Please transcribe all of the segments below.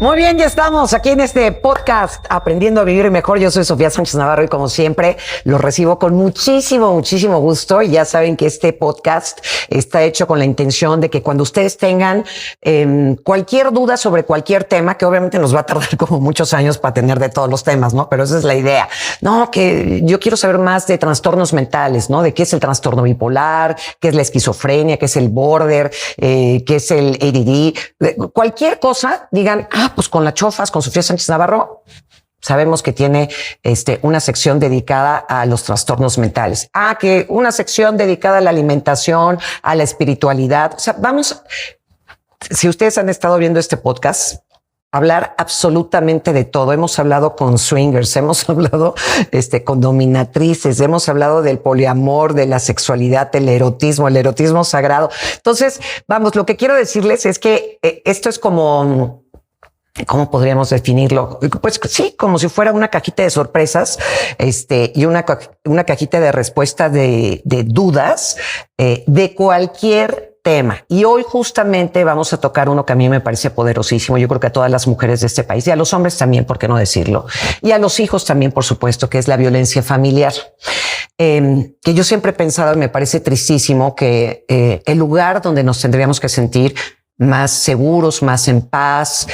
Muy bien, ya estamos aquí en este podcast Aprendiendo a Vivir Mejor. Yo soy Sofía Sánchez Navarro y como siempre los recibo con muchísimo gusto. Y ya saben que este podcast está hecho con la intención de que cuando ustedes tengan cualquier duda sobre cualquier tema, que obviamente nos va a tardar como muchos años para tener de todos los temas, ¿no? Pero esa es la idea. No, que yo quiero saber más de trastornos mentales, ¿no? De qué es el trastorno bipolar, qué es la esquizofrenia, qué es el border, qué es el ADD. Cualquier cosa, digan, pues con la Chofas, con Sofía Sánchez Navarro, sabemos que tiene una sección dedicada a los trastornos mentales. Que una sección dedicada a la alimentación, a la espiritualidad. O sea, vamos, si ustedes han estado viendo este podcast, hablar absolutamente de todo. Hemos hablado con swingers, hemos hablado con dominatrices, hemos hablado del poliamor, de la sexualidad, el erotismo sagrado. Entonces, vamos, lo que quiero decirles es que esto es como... ¿Cómo podríamos definirlo? Pues sí, como si fuera una cajita de sorpresas, y una cajita de respuesta de dudas, de cualquier tema. Y hoy justamente vamos a tocar uno que a mí me parece poderosísimo. Yo creo que a todas las mujeres de este país y a los hombres también, ¿por qué no decirlo? Y a los hijos también, por supuesto, que es la violencia familiar. Que yo siempre he pensado y me parece tristísimo que el lugar donde nos tendríamos que sentir más seguros, más en paz,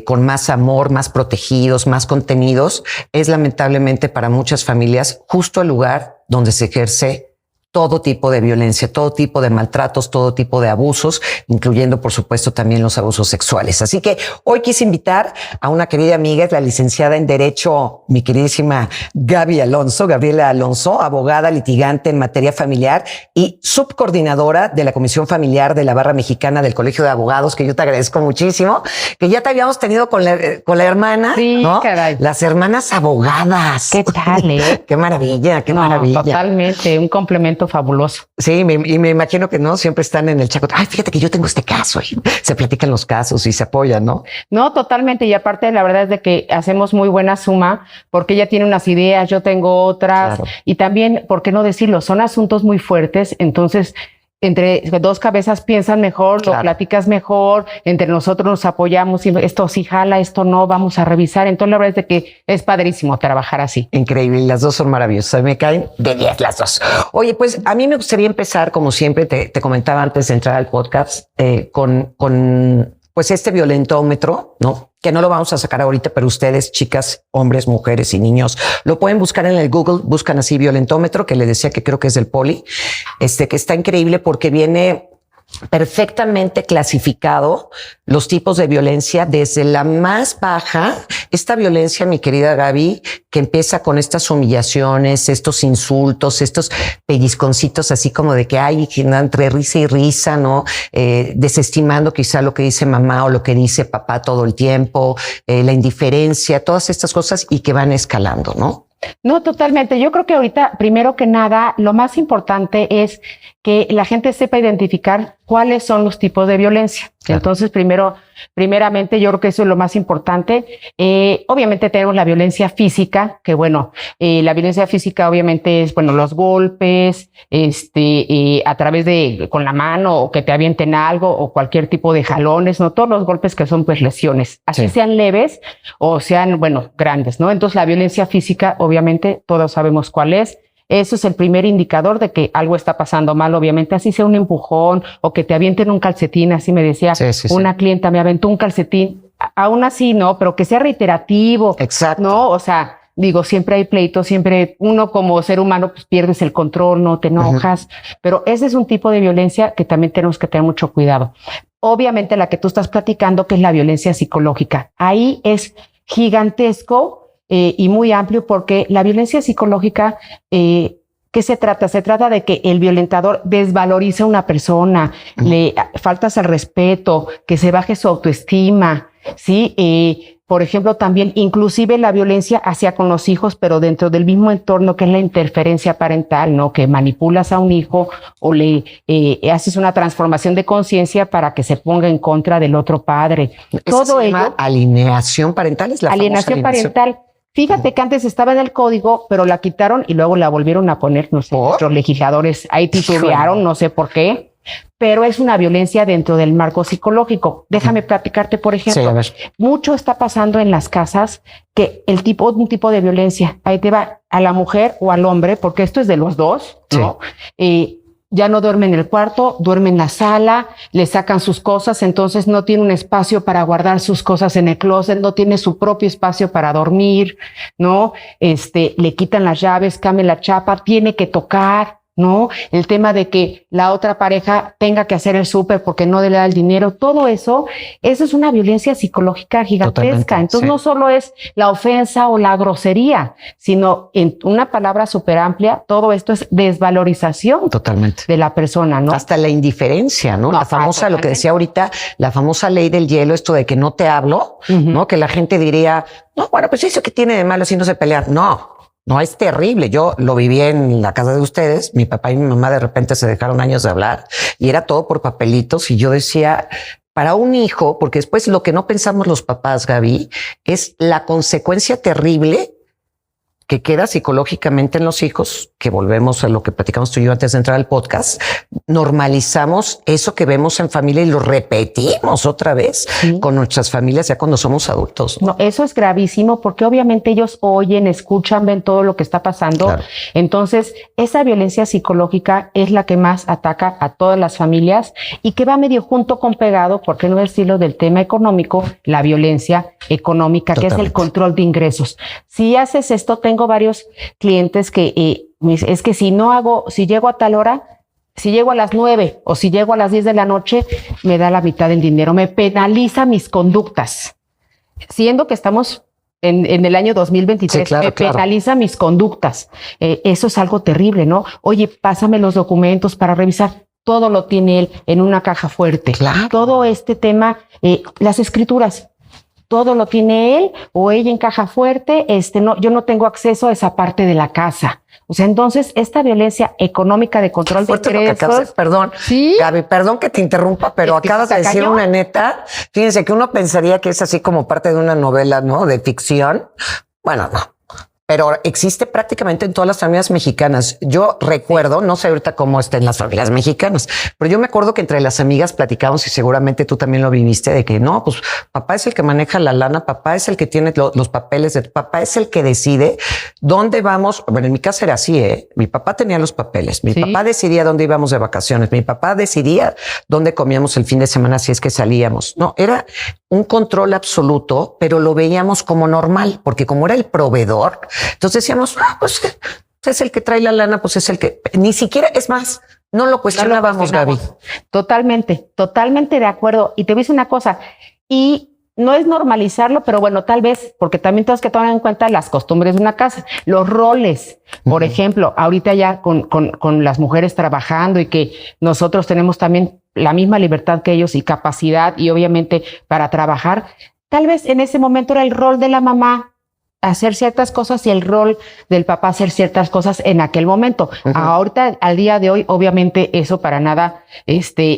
con más amor, más protegidos, más contenidos, es lamentablemente para muchas familias justo el lugar donde se ejerce todo tipo de violencia, todo tipo de maltratos, todo tipo de abusos, incluyendo, por supuesto, también los abusos sexuales. Así que hoy quise invitar a una querida amiga, es la licenciada en Derecho, mi queridísima Gabriela Alonso, abogada litigante en materia familiar y subcoordinadora de la Comisión Familiar de la Barra Mexicana del Colegio de Abogados, que yo te agradezco muchísimo, que ya te habíamos tenido con la hermana, sí, ¿no? Caray. Las hermanas abogadas. ¿Qué tal, Qué maravilla, qué maravilla. Totalmente, un complemento fabuloso. Sí, y me imagino que no siempre están en el chaco. Fíjate que yo tengo este caso y se platican los casos y se apoyan, ¿no? No, totalmente. Y aparte, la verdad es de que hacemos muy buena suma porque ella tiene unas ideas, yo tengo otras. Claro. Y también, ¿por qué no decirlo? Son asuntos muy fuertes. Entonces, entre dos cabezas piensan mejor, claro. Lo platicas mejor, entre nosotros nos apoyamos y esto sí jala, esto no, vamos a revisar. Entonces la verdad es de que es padrísimo trabajar así. Increíble, y las dos son maravillosas, me caen de 10 las dos. Oye, pues a mí me gustaría empezar, como siempre te comentaba antes de entrar al podcast, con pues este violentómetro, ¿no? Que no lo vamos a sacar ahorita, pero ustedes, chicas, hombres, mujeres y niños, lo pueden buscar en el Google, buscan así violentómetro, que le decía que creo que es del Poli, que está increíble porque viene perfectamente clasificado los tipos de violencia desde la más baja, esta violencia, mi querida Gaby, que empieza con estas humillaciones, estos insultos, estos pellizconcitos así como de que hay entre risa y risa, ¿no? Desestimando quizá lo que dice mamá o lo que dice papá todo el tiempo, la indiferencia, todas estas cosas y que van escalando, ¿no? No, totalmente. Yo creo que ahorita, primero que nada, lo más importante es que la gente sepa identificar cuáles son los tipos de violencia. Claro. Entonces, primeramente, yo creo que eso es lo más importante. Obviamente tenemos la violencia física, que bueno, la violencia física obviamente es, bueno, los golpes, a través de, con la mano, o que te avienten algo, o cualquier tipo de jalones, ¿no? Todos los golpes que son, pues, lesiones, así sí. Sean leves o sean, bueno, grandes, ¿no? Entonces, la violencia física, obviamente, todos sabemos cuál es. Eso es el primer indicador de que algo está pasando mal, obviamente, así sea un empujón o que te avienten un calcetín, así me decía una clienta, me aventó un calcetín, aún así, ¿no? Pero que sea reiterativo. Exacto. ¿No? O sea, digo, siempre hay pleitos, siempre uno como ser humano pues pierdes el control, no te enojas, pero ese es un tipo de violencia que también tenemos que tener mucho cuidado. Obviamente la que tú estás platicando, que es la violencia psicológica, ahí es gigantesco. Y muy amplio porque la violencia psicológica, ¿qué se trata? Se trata de que el violentador desvaloriza a una persona, le faltas al respeto, que se baje su autoestima, ¿sí? Por ejemplo, también inclusive la violencia hacia con los hijos, pero dentro del mismo entorno que es la interferencia parental, ¿no? Que manipulas a un hijo o le haces una transformación de conciencia para que se ponga en contra del otro padre. Todo ello. Alineación parental es la alienación parental. Fíjate que antes estaba en el código, pero la quitaron y luego la volvieron a poner, no sé, nuestros legisladores ahí titubearon, no sé por qué. pero es una violencia dentro del marco psicológico. Déjame platicarte, por ejemplo, Sí, a ver. mucho está pasando en las casas que un tipo de violencia, ahí te va, a la mujer o al hombre, porque esto es de los dos, ¿no? Ya no duerme en el cuarto, duerme en la sala, le sacan sus cosas, entonces no tiene un espacio para guardar sus cosas en el closet, no tiene su propio espacio para dormir, ¿no? Le quitan las llaves, cambian la chapa, tiene que tocar, ¿no? El tema de que la otra pareja tenga que hacer el súper porque no le da el dinero, todo eso es una violencia psicológica gigantesca. Totalmente, entonces sí. no solo es la ofensa o la grosería, sino en una palabra súper amplia, todo esto es desvalorización Totalmente. de la persona, ¿no? Hasta la indiferencia, ¿no? No, La famosa, lo que totalmente. decía ahorita, la famosa ley del hielo, esto de que no te hablo, ¿no? Que la gente diría, no, bueno, pues eso que tiene de malo si no se pelean. No, es terrible. Yo lo viví en la casa de ustedes. Mi papá y mi mamá de repente se dejaron años de hablar y era todo por papelitos. Y yo decía, para un hijo, porque después lo que no pensamos los papás, Gaby, es la consecuencia terrible que queda psicológicamente en los hijos, que volvemos a lo que platicamos tú y yo antes de entrar al podcast, normalizamos eso que vemos en familia y lo repetimos otra vez con nuestras familias ya cuando somos adultos. No, eso es gravísimo porque obviamente ellos oyen, escuchan, ven todo lo que está pasando. Claro. Entonces, esa violencia psicológica es la que más ataca a todas las familias y que va medio junto con pegado, por qué no decirlo, del tema económico, la violencia económica, que es el control de ingresos. Si haces esto, tengo varios clientes que es que si llego a tal hora, si llego a las 9 o si llego a las 10 de la noche, me da la mitad del dinero, me penaliza mis conductas. Siendo que estamos en el año 2023, sí, claro, penaliza mis conductas. Eso es algo terrible, ¿no? Oye, pásame los documentos para revisar. Todo lo tiene él en una caja fuerte. Claro. Todo este tema, las escrituras, todo lo tiene él o ella en caja fuerte. Yo no tengo acceso a esa parte de la casa. O sea, entonces esta violencia económica de control de ingresos. Perdón, ¿sí? Gaby, perdón que te interrumpa, pero Es que acabas de está decir cañón. una neta. Fíjense que uno pensaría que es así como parte de una novela, ¿no? De ficción. Bueno, no. Pero existe prácticamente en todas las familias mexicanas. Yo recuerdo, no sé ahorita cómo está en las familias mexicanas, pero yo me acuerdo que entre las amigas platicamos y seguramente tú también lo viviste de que no, pues papá es el que maneja la lana, papá es el que tiene los papeles, papá es el que decide dónde vamos. Bueno, en mi casa era así, mi papá tenía los papeles, mi papá decidía dónde íbamos de vacaciones, mi papá decidía dónde comíamos el fin de semana si es que salíamos. No, era un control absoluto, pero lo veíamos como normal, porque como era el proveedor, entonces decíamos, pues es el que trae la lana, pues es el que ni siquiera, es más, no lo cuestionábamos, Gaby. Totalmente de acuerdo. Y te voy a decir una cosa, y no es normalizarlo, pero bueno, tal vez, porque también tenemos que tomar en cuenta las costumbres de una casa, los roles. Por ejemplo, ahorita ya con las mujeres trabajando y que nosotros tenemos también la misma libertad que ellos y capacidad y obviamente para trabajar, tal vez en ese momento era el rol de la mamá hacer ciertas cosas y el rol del papá hacer ciertas cosas en aquel momento. Ahorita, al día de hoy, obviamente eso para nada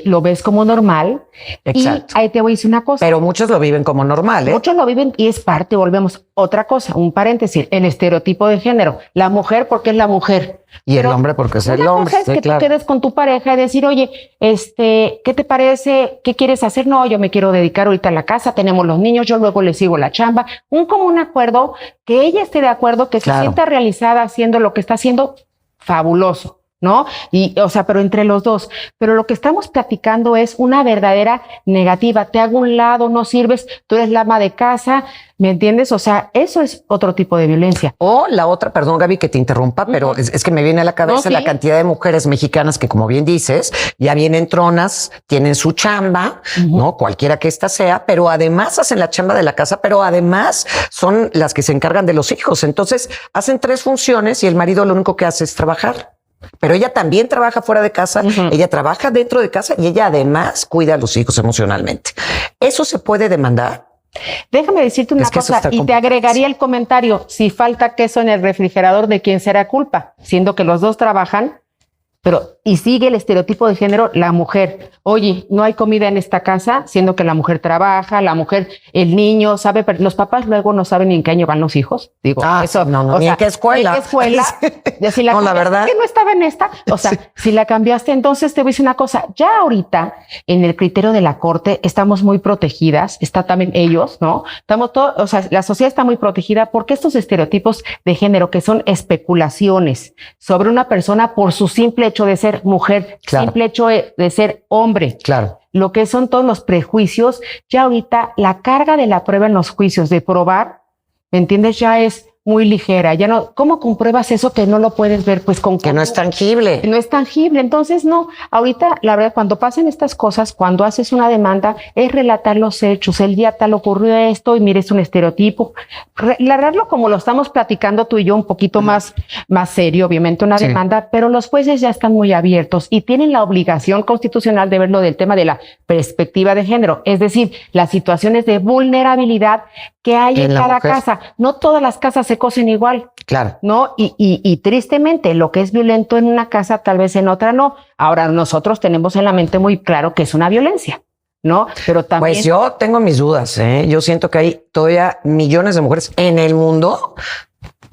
lo ves como normal. Exacto. Y ahí te voy a decir una cosa. Pero muchos lo viven como normal, ¿eh? Muchos lo viven y es parte, volvemos, otra cosa, un paréntesis, el estereotipo de género. La mujer porque es la mujer. Y el hombre porque es el Una hombre. cosa es que tú quedes con tu pareja y decir, oye, ¿qué te parece? ¿Qué quieres hacer? No, yo me quiero dedicar ahorita a la casa, tenemos los niños, yo luego le sigo la chamba. Un común acuerdo, que ella esté de acuerdo, que se sienta realizada haciendo lo que está haciendo, fabuloso. ¿No? Y, o sea, pero entre los dos. Pero lo que estamos platicando es una verdadera negativa. Te hago un lado, no sirves, tú eres la ama de casa, ¿me entiendes? O sea, eso es otro tipo de violencia. O la otra, perdón, Gaby, que te interrumpa, pero es que me viene a la cabeza la cantidad de mujeres mexicanas que, como bien dices, ya vienen tronas, tienen su chamba, ¿no? Cualquiera que ésta sea, pero además hacen la chamba de la casa, pero además son las que se encargan de los hijos. Entonces, hacen 3 funciones y el marido lo único que hace es trabajar. Pero ella también trabaja fuera de casa, ella trabaja dentro de casa y ella además cuida a los hijos emocionalmente. ¿Eso se puede demandar? Déjame decirte una cosa y te agregaría el comentario, si falta queso en el refrigerador, ¿de quién será culpa? Siendo que los dos trabajan, y sigue el estereotipo de género, la mujer. Oye, no hay comida en esta casa, siendo que la mujer trabaja, la mujer, el niño sabe, pero los papás luego no saben ni en qué año van los hijos. Digo, eso no, ni en qué escuela. ¿En qué escuela? Si no, la verdad. Que no estaba en esta. O sea, si la cambiaste, entonces te voy a decir una cosa. Ya ahorita, en el criterio de la corte, estamos muy protegidas. Está también ellos, ¿no? Estamos todos, o sea, la sociedad está muy protegida porque estos estereotipos de género, que son especulaciones sobre una persona por su simple hecho de ser mujer, simple hecho de ser hombre. Claro. Lo que son todos los prejuicios, ya ahorita la carga de la prueba en los juicios de probar, ¿me entiendes? Ya es muy ligera. Ya no, ¿cómo compruebas eso que no lo puedes ver? Pues con que no es tangible. No es tangible. Entonces, no, ahorita, la verdad, cuando pasen estas cosas, cuando haces una demanda, es relatar los hechos. El día tal ocurrió esto y mires un estereotipo. Narrarlo como lo estamos platicando tú y yo, un poquito más serio, obviamente, una demanda, pero los jueces ya están muy abiertos y tienen la obligación constitucional de verlo del tema de la perspectiva de género. Es decir, las situaciones de vulnerabilidad que hay en cada casa. No todas las casas se cosen igual. Claro. ¿No? Y tristemente, lo que es violento en una casa, tal vez en otra no. Ahora, nosotros tenemos en la mente muy claro que es una violencia, ¿no? Pero también... Pues yo tengo mis dudas, ¿eh? Yo siento que hay todavía millones de mujeres en el mundo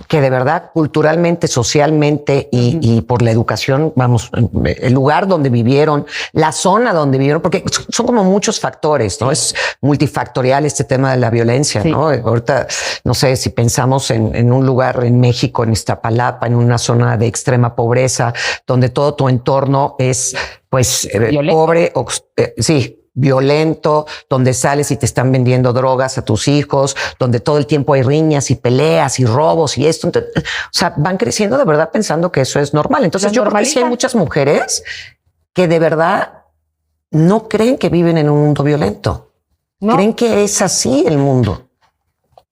que de verdad culturalmente, socialmente y por la educación, vamos, el lugar donde vivieron, la zona donde vivieron, porque son como muchos factores, ¿no? Es multifactorial este tema de la violencia, ¿no? Ahorita, no sé, si pensamos en un lugar en México, en Iztapalapa, en una zona de extrema pobreza, donde todo tu entorno es, pues, pobre, violento, donde sales y te están vendiendo drogas a tus hijos, donde todo el tiempo hay riñas y peleas y robos y esto. Entonces, o sea, van creciendo de verdad pensando que eso es normal. Entonces yo creo que sí hay muchas mujeres que de verdad no creen que viven en un mundo violento. No. Creen que es así el mundo.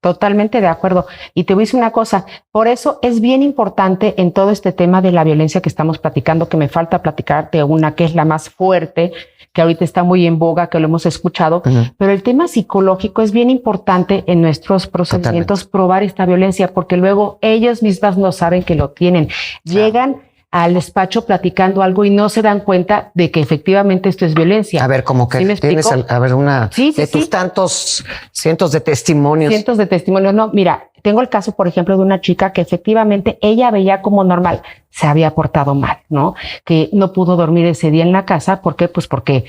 Totalmente de acuerdo. Y te voy a decir una cosa, por eso es bien importante en todo este tema de la violencia que estamos platicando, que me falta platicarte una que es la más fuerte, que ahorita está muy en boga, que lo hemos escuchado, pero el tema psicológico es bien importante en nuestros procedimientos probar esta violencia, porque luego ellos mismas no saben que lo tienen. Llegan al despacho platicando algo y no se dan cuenta de que efectivamente esto es violencia. A ver, como que ¿sí tienes una de tus tantos cientos de testimonios. Cientos de testimonios. No, mira, tengo el caso, por ejemplo, de una chica que efectivamente ella veía como normal, se había portado mal, ¿no? Que no pudo dormir ese día en la casa. ¿Por qué? Pues porque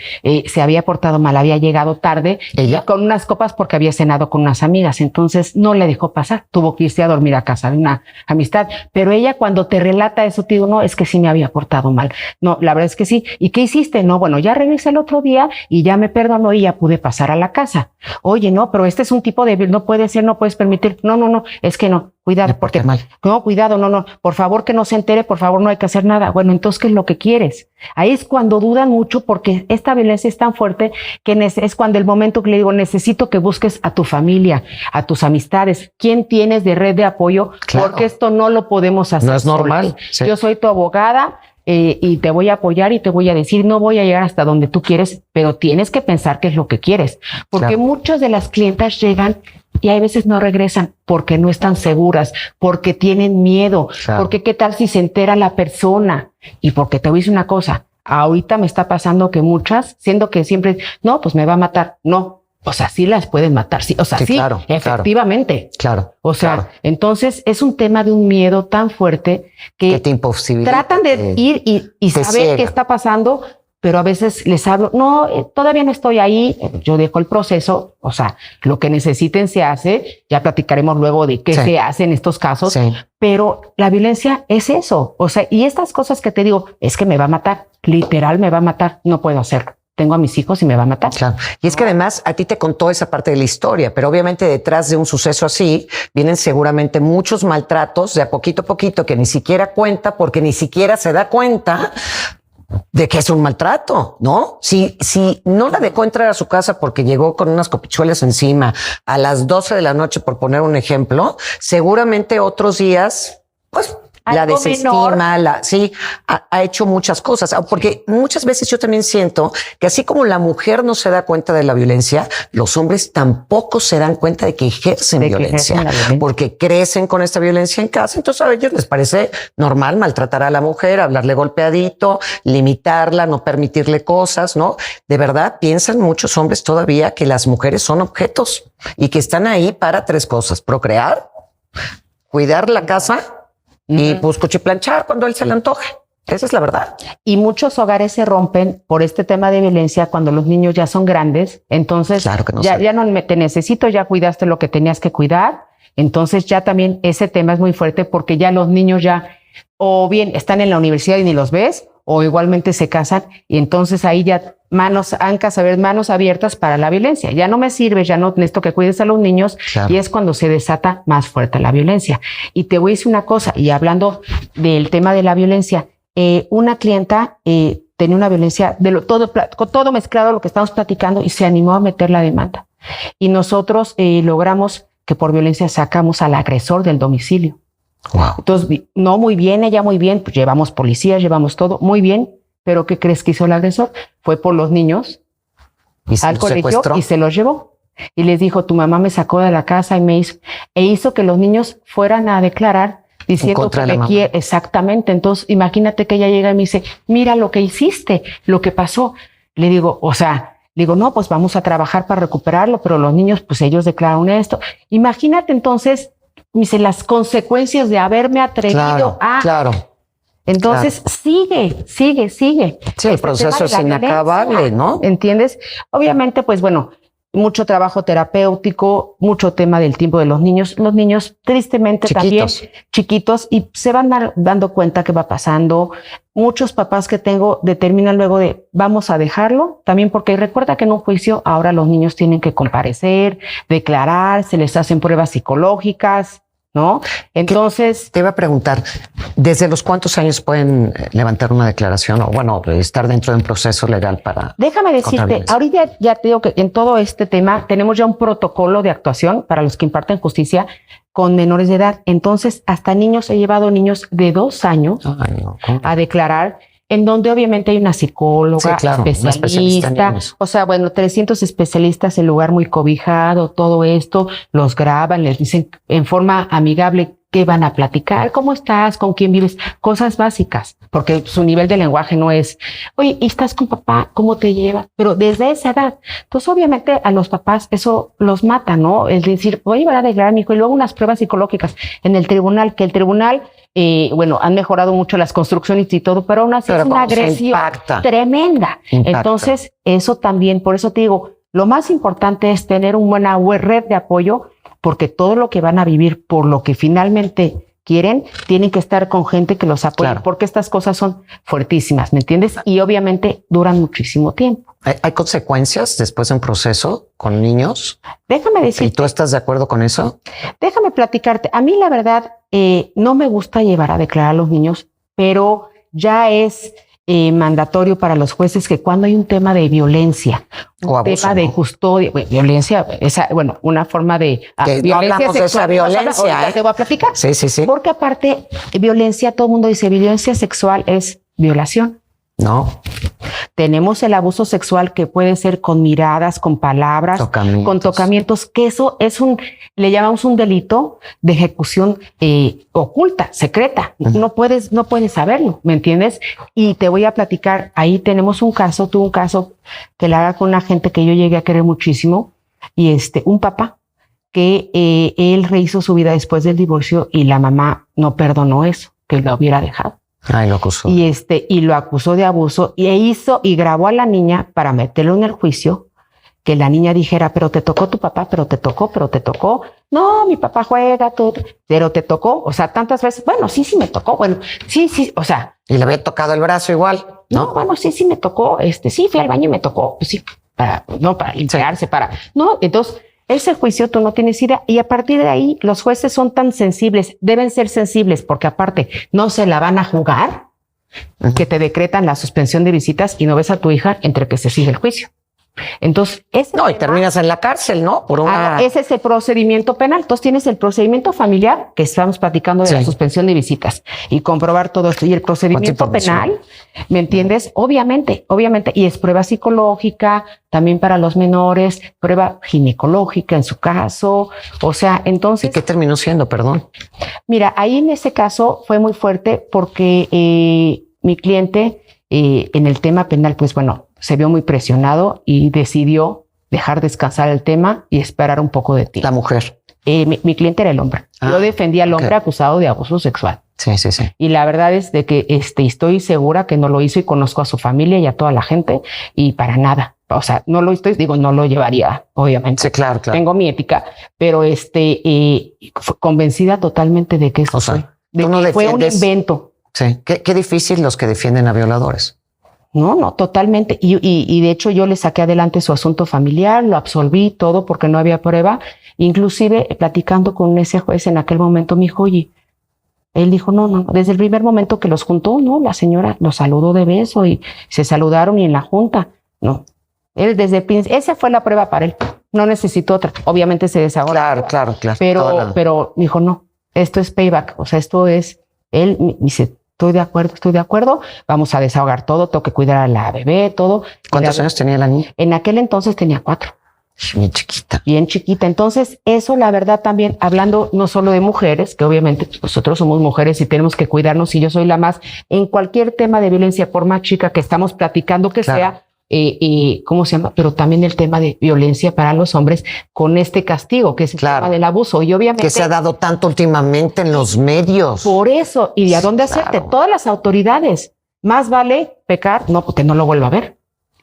se había portado mal, había llegado tarde ¿ella? Con unas copas porque había cenado con unas amigas. Entonces no le dejó pasar, tuvo que irse a dormir a casa de una amistad. Pero ella cuando te relata eso, te digo, no, es que sí me había portado mal. No, la verdad es que sí. ¿Y qué hiciste? No, bueno, ya regresé el otro día y ya me perdonó y ya pude pasar a la casa. Oye, no, pero este es un tipo de, no puede ser, no puedes permitir. No, es que no. Cuidado, porque mal. No, cuidado, no, por favor que no se entere, por favor no hay que hacer nada. Bueno, entonces, ¿qué es lo que quieres? Ahí es cuando dudan mucho porque esta violencia es tan fuerte que es cuando el momento que le digo, necesito que busques a tu familia, a tus amistades, quién tienes de red de apoyo, claro, porque esto no lo podemos hacer. No es normal. Sí. Yo soy tu abogada y te voy a apoyar y te voy a decir, no voy a llegar hasta donde tú quieres, pero tienes que pensar qué es lo que quieres, porque muchas de las clientas llegan y hay veces no regresan porque no están seguras, porque tienen miedo, porque qué tal si se entera la persona. Y porque te voy a decir una cosa, ahorita me está pasando que muchas, siendo que siempre, no, pues me va a matar, no. O sea, sí las pueden matar, sí, o sea, sí, claro, efectivamente. Claro. O sea, entonces es un tema de un miedo tan fuerte que te imposibilita. Tratan de ir y saber ciega. Qué está pasando, pero a veces les hablo, no, todavía no estoy ahí, yo dejo el proceso, o sea, lo que necesiten se hace, ya platicaremos luego de qué se hace en estos casos, pero la violencia es eso, o sea, y estas cosas que te digo, es que me va a matar, literal me va a matar, no puedo hacerlo. Tengo a mis hijos y me va a matar. Claro. Y es que además a ti te contó esa parte de la historia, pero obviamente detrás de un suceso así vienen seguramente muchos maltratos de a poquito que ni siquiera cuenta porque ni siquiera se da cuenta de que es un maltrato, ¿no? Si no la dejó entrar a su casa porque llegó con unas copichuelas encima a las 12 de la noche, por poner un ejemplo, seguramente otros días, pues la algo desestima, sí, ha hecho muchas cosas. Porque muchas veces yo también siento que así como la mujer no se da cuenta de la violencia, los hombres tampoco se dan cuenta de que ejercen violencia, porque crecen con esta violencia en casa. Entonces a ellos les parece normal maltratar a la mujer, hablarle golpeadito, limitarla, no permitirle cosas, ¿no? De verdad piensan muchos hombres todavía que las mujeres son objetos y que están ahí para 3 cosas: procrear, cuidar la casa y pues cuchiplanchar cuando él se le antoje. Esa es la verdad. Y muchos hogares se rompen por este tema de violencia cuando los niños ya son grandes. Entonces, claro que no ya no te necesito, ya cuidaste lo que tenías que cuidar. Entonces ya también ese tema es muy fuerte porque ya los niños ya o bien están en la universidad y ni los ves, o igualmente se casan y entonces ahí ya manos abiertas para la violencia. Ya no me sirves, ya no necesito que cuides a los niños, claro. Y es cuando se desata más fuerte la violencia. Y te voy a decir una cosa, y hablando del tema de la violencia, una clienta tenía una violencia todo mezclado lo que estamos platicando y se animó a meter la demanda. Y nosotros logramos que por violencia sacamos al agresor del domicilio. Wow. Entonces, no muy bien, ella muy bien, pues llevamos policías, llevamos todo, muy bien, pero ¿qué crees que hizo el agresor? Fue por los niños al colegio y se los llevó. Y les dijo, tu mamá me sacó de la casa y me hizo que los niños fueran a declarar diciendo que le quiere. Exactamente. Entonces, imagínate que ella llega y me dice, mira lo que hiciste, lo que pasó. Le digo, no, pues vamos a trabajar para recuperarlo, pero los niños, pues ellos declararon esto. Imagínate entonces, dice, las consecuencias de haberme atrevido a... Claro. Entonces, sigue. Sí, el proceso es inacabable, ¿no? ¿Entiendes? Obviamente, pues bueno, mucho trabajo terapéutico, mucho tema del tiempo de los niños. Los niños, tristemente, también chiquitos, y se van dando cuenta que va pasando. Muchos papás que tengo determinan luego de, vamos a dejarlo, también porque recuerda que en un juicio ahora los niños tienen que comparecer, declarar, se les hacen pruebas psicológicas, ¿no? Entonces... Te iba a preguntar, ¿desde los cuántos años pueden levantar una declaración o, bueno, estar dentro de un proceso legal para... Déjame decirte, ahorita ya te digo que en todo este tema tenemos ya un protocolo de actuación para los que imparten justicia con menores de edad. Entonces, hasta niños, he llevado niños de 2 años a declarar, en donde obviamente hay una psicóloga, especialista, o sea, bueno, 300 especialistas en lugar muy cobijado, todo esto, los graban, les dicen en forma amigable qué van a platicar, cómo estás, con quién vives, cosas básicas, porque su nivel de lenguaje no es, oye, ¿y estás con papá? ¿Cómo te llevas? Pero desde esa edad, entonces obviamente a los papás eso los mata, ¿no? Es decir, voy a llevar a declarar a mi hijo y luego unas pruebas psicológicas en el tribunal, que el tribunal... bueno, han mejorado mucho las construcciones y todo, pero aún así es una agresión tremenda. Entonces, eso también, por eso te digo, lo más importante es tener una buena red de apoyo, porque todo lo que van a vivir por lo que finalmente quieren, tienen que estar con gente que los apoye, porque estas cosas son fuertísimas, ¿me entiendes? Y obviamente duran muchísimo tiempo. ¿Hay consecuencias después de un proceso con niños? Déjame decirte. ¿Y tú estás de acuerdo con eso? Déjame platicarte. A mí, la verdad, no me gusta llevar a declarar a los niños, pero ya es mandatorio para los jueces que cuando hay un tema de violencia, un tema de custodia, violencia, una forma de violencia sexual. De esa violencia, te voy a platicar. Sí. Porque aparte, violencia, todo el mundo dice, violencia sexual es violación. No. Tenemos el abuso sexual que puede ser con miradas, con palabras, con tocamientos, que eso es le llamamos un delito de ejecución oculta, secreta. No puedes saberlo, ¿me entiendes? Y te voy a platicar, ahí tenemos tuve un caso que la haga con una gente que yo llegué a querer muchísimo, y un papá que él rehizo su vida después del divorcio y la mamá no perdonó eso, que lo hubiera dejado. Ay, lo acusó. Y lo acusó de abuso y grabó a la niña para meterlo en el juicio, que la niña dijera, pero te tocó tu papá, pero te tocó. No, mi papá juega, pero te tocó. O sea, tantas veces, bueno, sí me tocó. Bueno, sí, o sea. Y le había tocado el brazo igual, ¿no? No, bueno, sí me tocó. Sí, fui al baño y me tocó. Pues sí, para limpiarse, no, entonces, ese juicio tú no tienes idea. Y a partir de ahí, los jueces son tan sensibles, deben ser sensibles, porque aparte no se la van a jugar, que te decretan la suspensión de visitas y no ves a tu hija entre que se sigue el juicio. Entonces, No, y terminas en la cárcel, ¿no? Por una... ese es el procedimiento penal. Entonces tienes el procedimiento familiar, que estamos platicando de la suspensión de visitas y comprobar todo esto. Y el procedimiento penal, ¿me entiendes? Obviamente, y es prueba psicológica, también para los menores, prueba ginecológica en su caso. O sea, entonces... ¿Y qué terminó siendo, perdón? Mira, ahí en ese caso fue muy fuerte porque mi cliente en el tema penal, pues bueno, se vio muy presionado y decidió dejar descansar el tema y esperar un poco de tiempo. La mujer. Mi cliente era el hombre. Yo defendía al hombre acusado de abuso sexual. Sí. Y la verdad es de que estoy segura que no lo hizo y conozco a su familia y a toda la gente y para nada. O sea, no lo llevaría, obviamente. Sí, claro. Tengo mi ética, pero convencida totalmente de que esto fue un invento. Sí. Qué difícil los que defienden a violadores. No, totalmente. Y de hecho yo le saqué adelante su asunto familiar, lo absolví todo porque no había prueba. Inclusive platicando con ese juez en aquel momento me dijo, oye, él dijo, no, desde el primer momento que los juntó, no, la señora los saludó de beso y se saludaron y en la junta, no. Él desde el principio, esa fue la prueba para él. No necesitó otra. Obviamente se desahogó. Claro. Pero dijo, no, esto es payback. O sea, esto es, él me dice, estoy de acuerdo, vamos a desahogar todo, tengo que cuidar a la bebé, todo. ¿Cuántos años tenía la niña? En aquel entonces tenía 4. Bien chiquita. Bien chiquita. Entonces, eso la verdad también, hablando no solo de mujeres, que obviamente nosotros somos mujeres y tenemos que cuidarnos, y yo soy la más, en cualquier tema de violencia, por más chica que estamos platicando que sea, ¿cómo se llama? Pero también el tema de violencia para los hombres con este castigo, que es el tema del abuso. Y obviamente... Que se ha dado tanto últimamente en los medios. Por eso. ¿Y a dónde hacerte? Todas las autoridades. Más vale pecar, no, porque no lo vuelva a ver.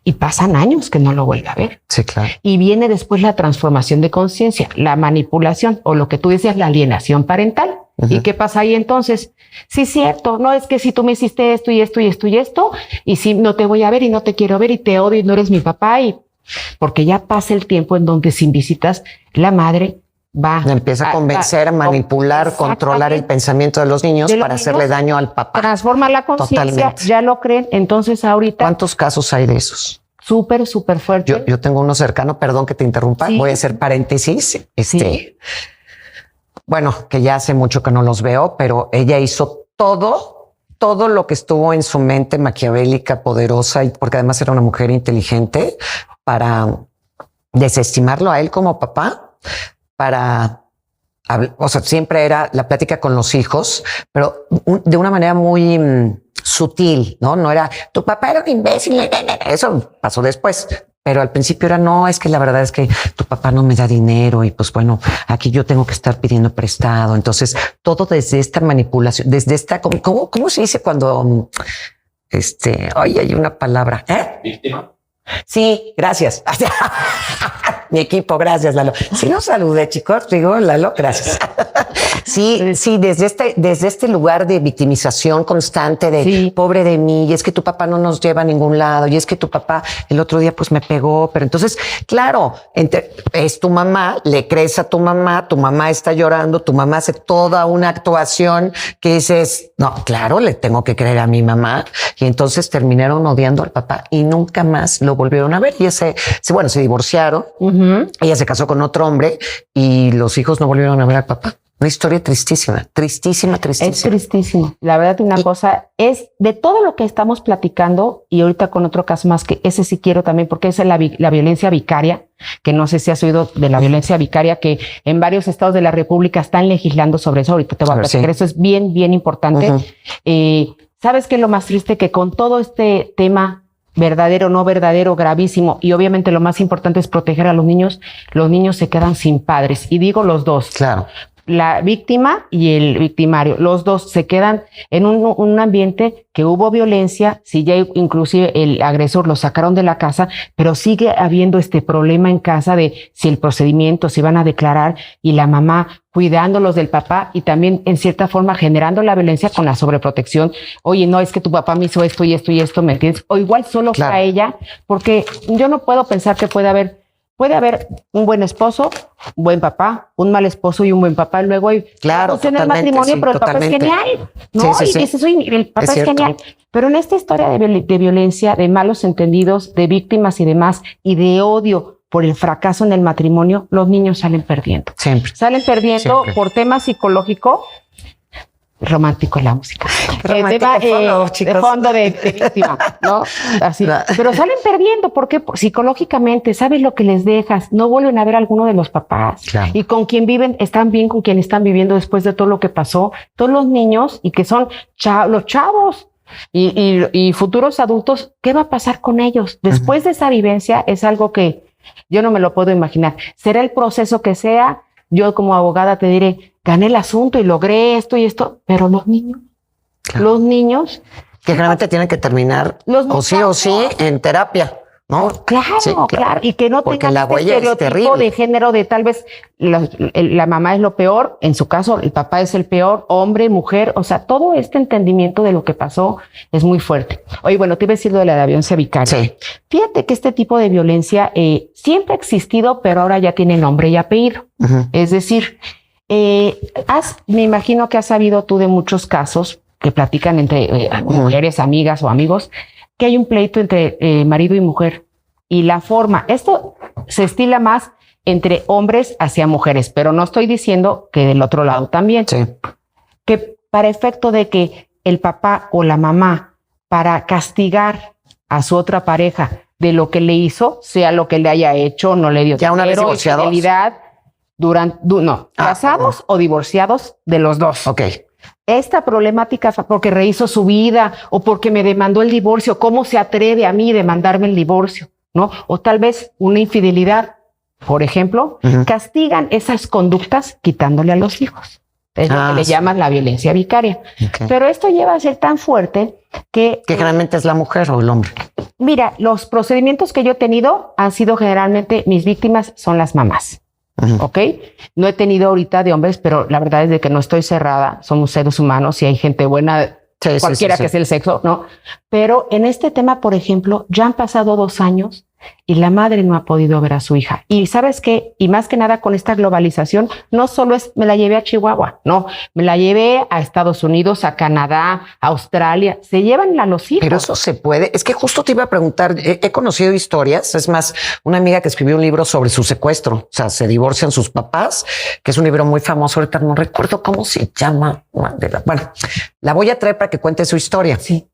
Y pasan años que no lo vuelve a ver. Sí, claro. Y viene después la transformación de conciencia, la manipulación, o lo que tú decías, la alienación parental. ¿Y qué pasa ahí entonces? Sí, cierto, no es que si tú me hiciste esto y esto y esto y esto, y si no te voy a ver y no te quiero ver y te odio y no eres mi papá, y porque ya pasa el tiempo en donde sin visitas la madre va. Empieza a convencer, a manipular, controlar el pensamiento de los niños para hacerle daño al papá. Transforma la conciencia, ya lo creen. Entonces ahorita... ¿Cuántos casos hay de esos? Súper fuerte. Yo tengo uno cercano, perdón que te interrumpa, voy a hacer paréntesis. Bueno, que ya hace mucho que no los veo, pero ella hizo todo lo que estuvo en su mente maquiavélica, poderosa, y porque además era una mujer inteligente, para desestimarlo a él como papá, o sea, siempre era la plática con los hijos, pero de una manera muy sutil, ¿no? No era, tu papá era un imbécil, eso pasó después. Pero al principio era, no, es que la verdad es que tu papá no me da dinero y pues bueno, aquí yo tengo que estar pidiendo prestado. Entonces, todo desde esta manipulación, desde esta, ¿cómo se dice cuando, ay, hay una palabra, ¿Víctima? Sí, gracias. Mi equipo, gracias, Lalo. Sí, los saludé, chicos. Digo, Lalo, gracias. Sí, desde este lugar de victimización constante de pobre de mí, y es que tu papá no nos lleva a ningún lado, y es que tu papá el otro día pues me pegó, pero entonces, claro, es tu mamá, le crees a tu mamá está llorando, tu mamá hace toda una actuación que dices, no, claro, le tengo que creer a mi mamá, y entonces terminaron odiando al papá y nunca más lo volvieron a ver. Y se divorciaron, ella se casó con otro hombre y los hijos no volvieron a ver al papá. Una historia tristísima. Es tristísimo. La verdad, una cosa es de todo lo que estamos platicando, y ahorita con otro caso más, que ese sí quiero también, porque es la violencia vicaria, que no sé si has oído de la violencia vicaria, que en varios estados de la República están legislando sobre eso. Ahorita te voy a platicar. Eso es bien, bien importante. ¿Sabes qué es lo más triste? Que con todo este tema, verdadero, no verdadero, gravísimo, y obviamente lo más importante es proteger a los niños se quedan sin padres. Y digo los dos. Claro. La víctima y el victimario, los dos se quedan en un ambiente que hubo violencia, si ya inclusive el agresor lo sacaron de la casa, pero sigue habiendo este problema en casa de si el procedimiento, si van a declarar, y la mamá cuidándolos del papá y también en cierta forma generando la violencia con la sobreprotección. Oye, no, es que tu papá me hizo esto y esto y esto, ¿me entiendes? O igual solo fue a ella, porque yo no puedo pensar que pueda haber Puede haber un buen esposo, un buen papá, un mal esposo y un buen papá. Y luego hay claro, en el matrimonio, sí, pero el papá es genial, ¿no? Sí, sí, sí. Y dices, oye, el papá es genial. Pero en esta historia de violencia, de malos entendidos, de víctimas y demás, y de odio por el fracaso en el matrimonio, los niños salen perdiendo. Siempre. Salen perdiendo Siempre. por tema psicológico. Romántico la música. Romántico fondo, chicos. De fondo de víctima, ¿no? Así. Pero salen perdiendo, ¿por qué? Psicológicamente, ¿sabes lo que les dejas? No vuelven a ver a alguno de los papás. Claro. Y con quien viven, están bien con quien están viviendo después de todo lo que pasó. Todos los niños, y que son los chavos y futuros adultos, ¿qué va a pasar con ellos? Después de esa vivencia, es algo que yo no me lo puedo imaginar. Será el proceso que sea. Yo como abogada te diré, gané el asunto y logré esto y esto, pero los niños, los niños... Que generalmente tienen que terminar o sí en terapia, ¿no? Claro, sí, claro. Y que no tengan este estereotipo de género de tal vez la mamá es lo peor, en su caso el papá es el peor, hombre, mujer, o sea, todo este entendimiento de lo que pasó es muy fuerte. Oye, bueno, te iba a decir lo de la violencia vicaria. Sí. Fíjate que este tipo de violencia siempre ha existido, pero ahora ya tiene nombre y apellido. Es decir, me imagino que has sabido tú de muchos casos que platican entre mujeres, amigas o amigos, que hay un pleito entre marido y mujer. Y la forma, esto se estila más entre hombres hacia mujeres, pero no estoy diciendo que del otro lado también. Sí. Que para efecto de que el papá o la mamá, para castigar a su otra pareja de lo que le hizo, sea lo que le haya hecho, no le dio ya una vez divorciados, infidelidad, casados o divorciados de los dos. Ok. Esta problemática porque rehizo su vida o porque me demandó el divorcio, ¿cómo se atreve a mí demandarme el divorcio? ¿No? O tal vez una infidelidad, por ejemplo, castigan esas conductas quitándole a los hijos. Es lo que le llaman la violencia vicaria. Okay. Pero esto lleva a ser tan fuerte que generalmente es la mujer o el hombre. Mira, los procedimientos que yo he tenido han sido generalmente, mis víctimas son las mamás. ¿Ok? No he tenido ahorita de hombres, pero la verdad es de que no estoy cerrada. Somos seres humanos y hay gente buena, cualquiera que sea el sexo, ¿no? Pero en este tema, por ejemplo, ya han pasado 2 años y la madre no ha podido ver a su hija. Y ¿sabes qué? Y más que nada con esta globalización, no solo es me la llevé a Chihuahua, no, me la llevé a Estados Unidos, a Canadá, a Australia, se llevan a los hijos. Pero eso se puede, es que justo te iba a preguntar, he conocido historias, es más, una amiga que escribió un libro sobre su secuestro, o sea, se divorcian sus papás, que es un libro muy famoso, ahorita no recuerdo cómo se llama, bueno, la voy a traer para que cuente su historia. Sí.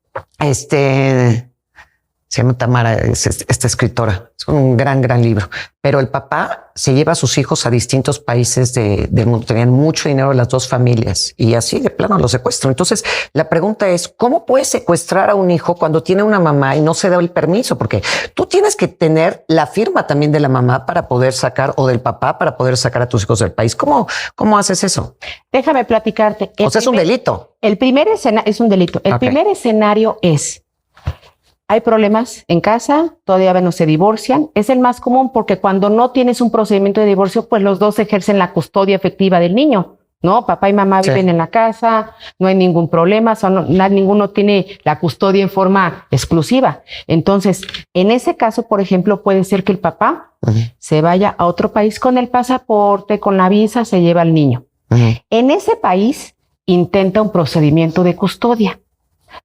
Se llama Tamara, es esta escritora. Es un gran libro. Pero el papá se lleva a sus hijos a distintos países del mundo. Tenían mucho dinero las 2 familias y así de plano lo secuestran. Entonces, la pregunta es, ¿cómo puedes secuestrar a un hijo cuando tiene una mamá y no se da el permiso? Porque tú tienes que tener la firma también de la mamá para poder sacar, o del papá para poder sacar a tus hijos del país. ¿Cómo haces eso? Déjame platicarte. O sea, es un delito. El primer escenario es un delito. El primer escenario es... Hay problemas en casa, todavía no se divorcian. Es el más común porque cuando no tienes un procedimiento de divorcio, pues los dos ejercen la custodia efectiva del niño, ¿no? Papá y mamá viven en la casa, no hay ningún problema, ninguno tiene la custodia en forma exclusiva. Entonces, en ese caso, por ejemplo, puede ser que el papá se vaya a otro país con el pasaporte, con la visa, se lleva al niño. En ese país intenta un procedimiento de custodia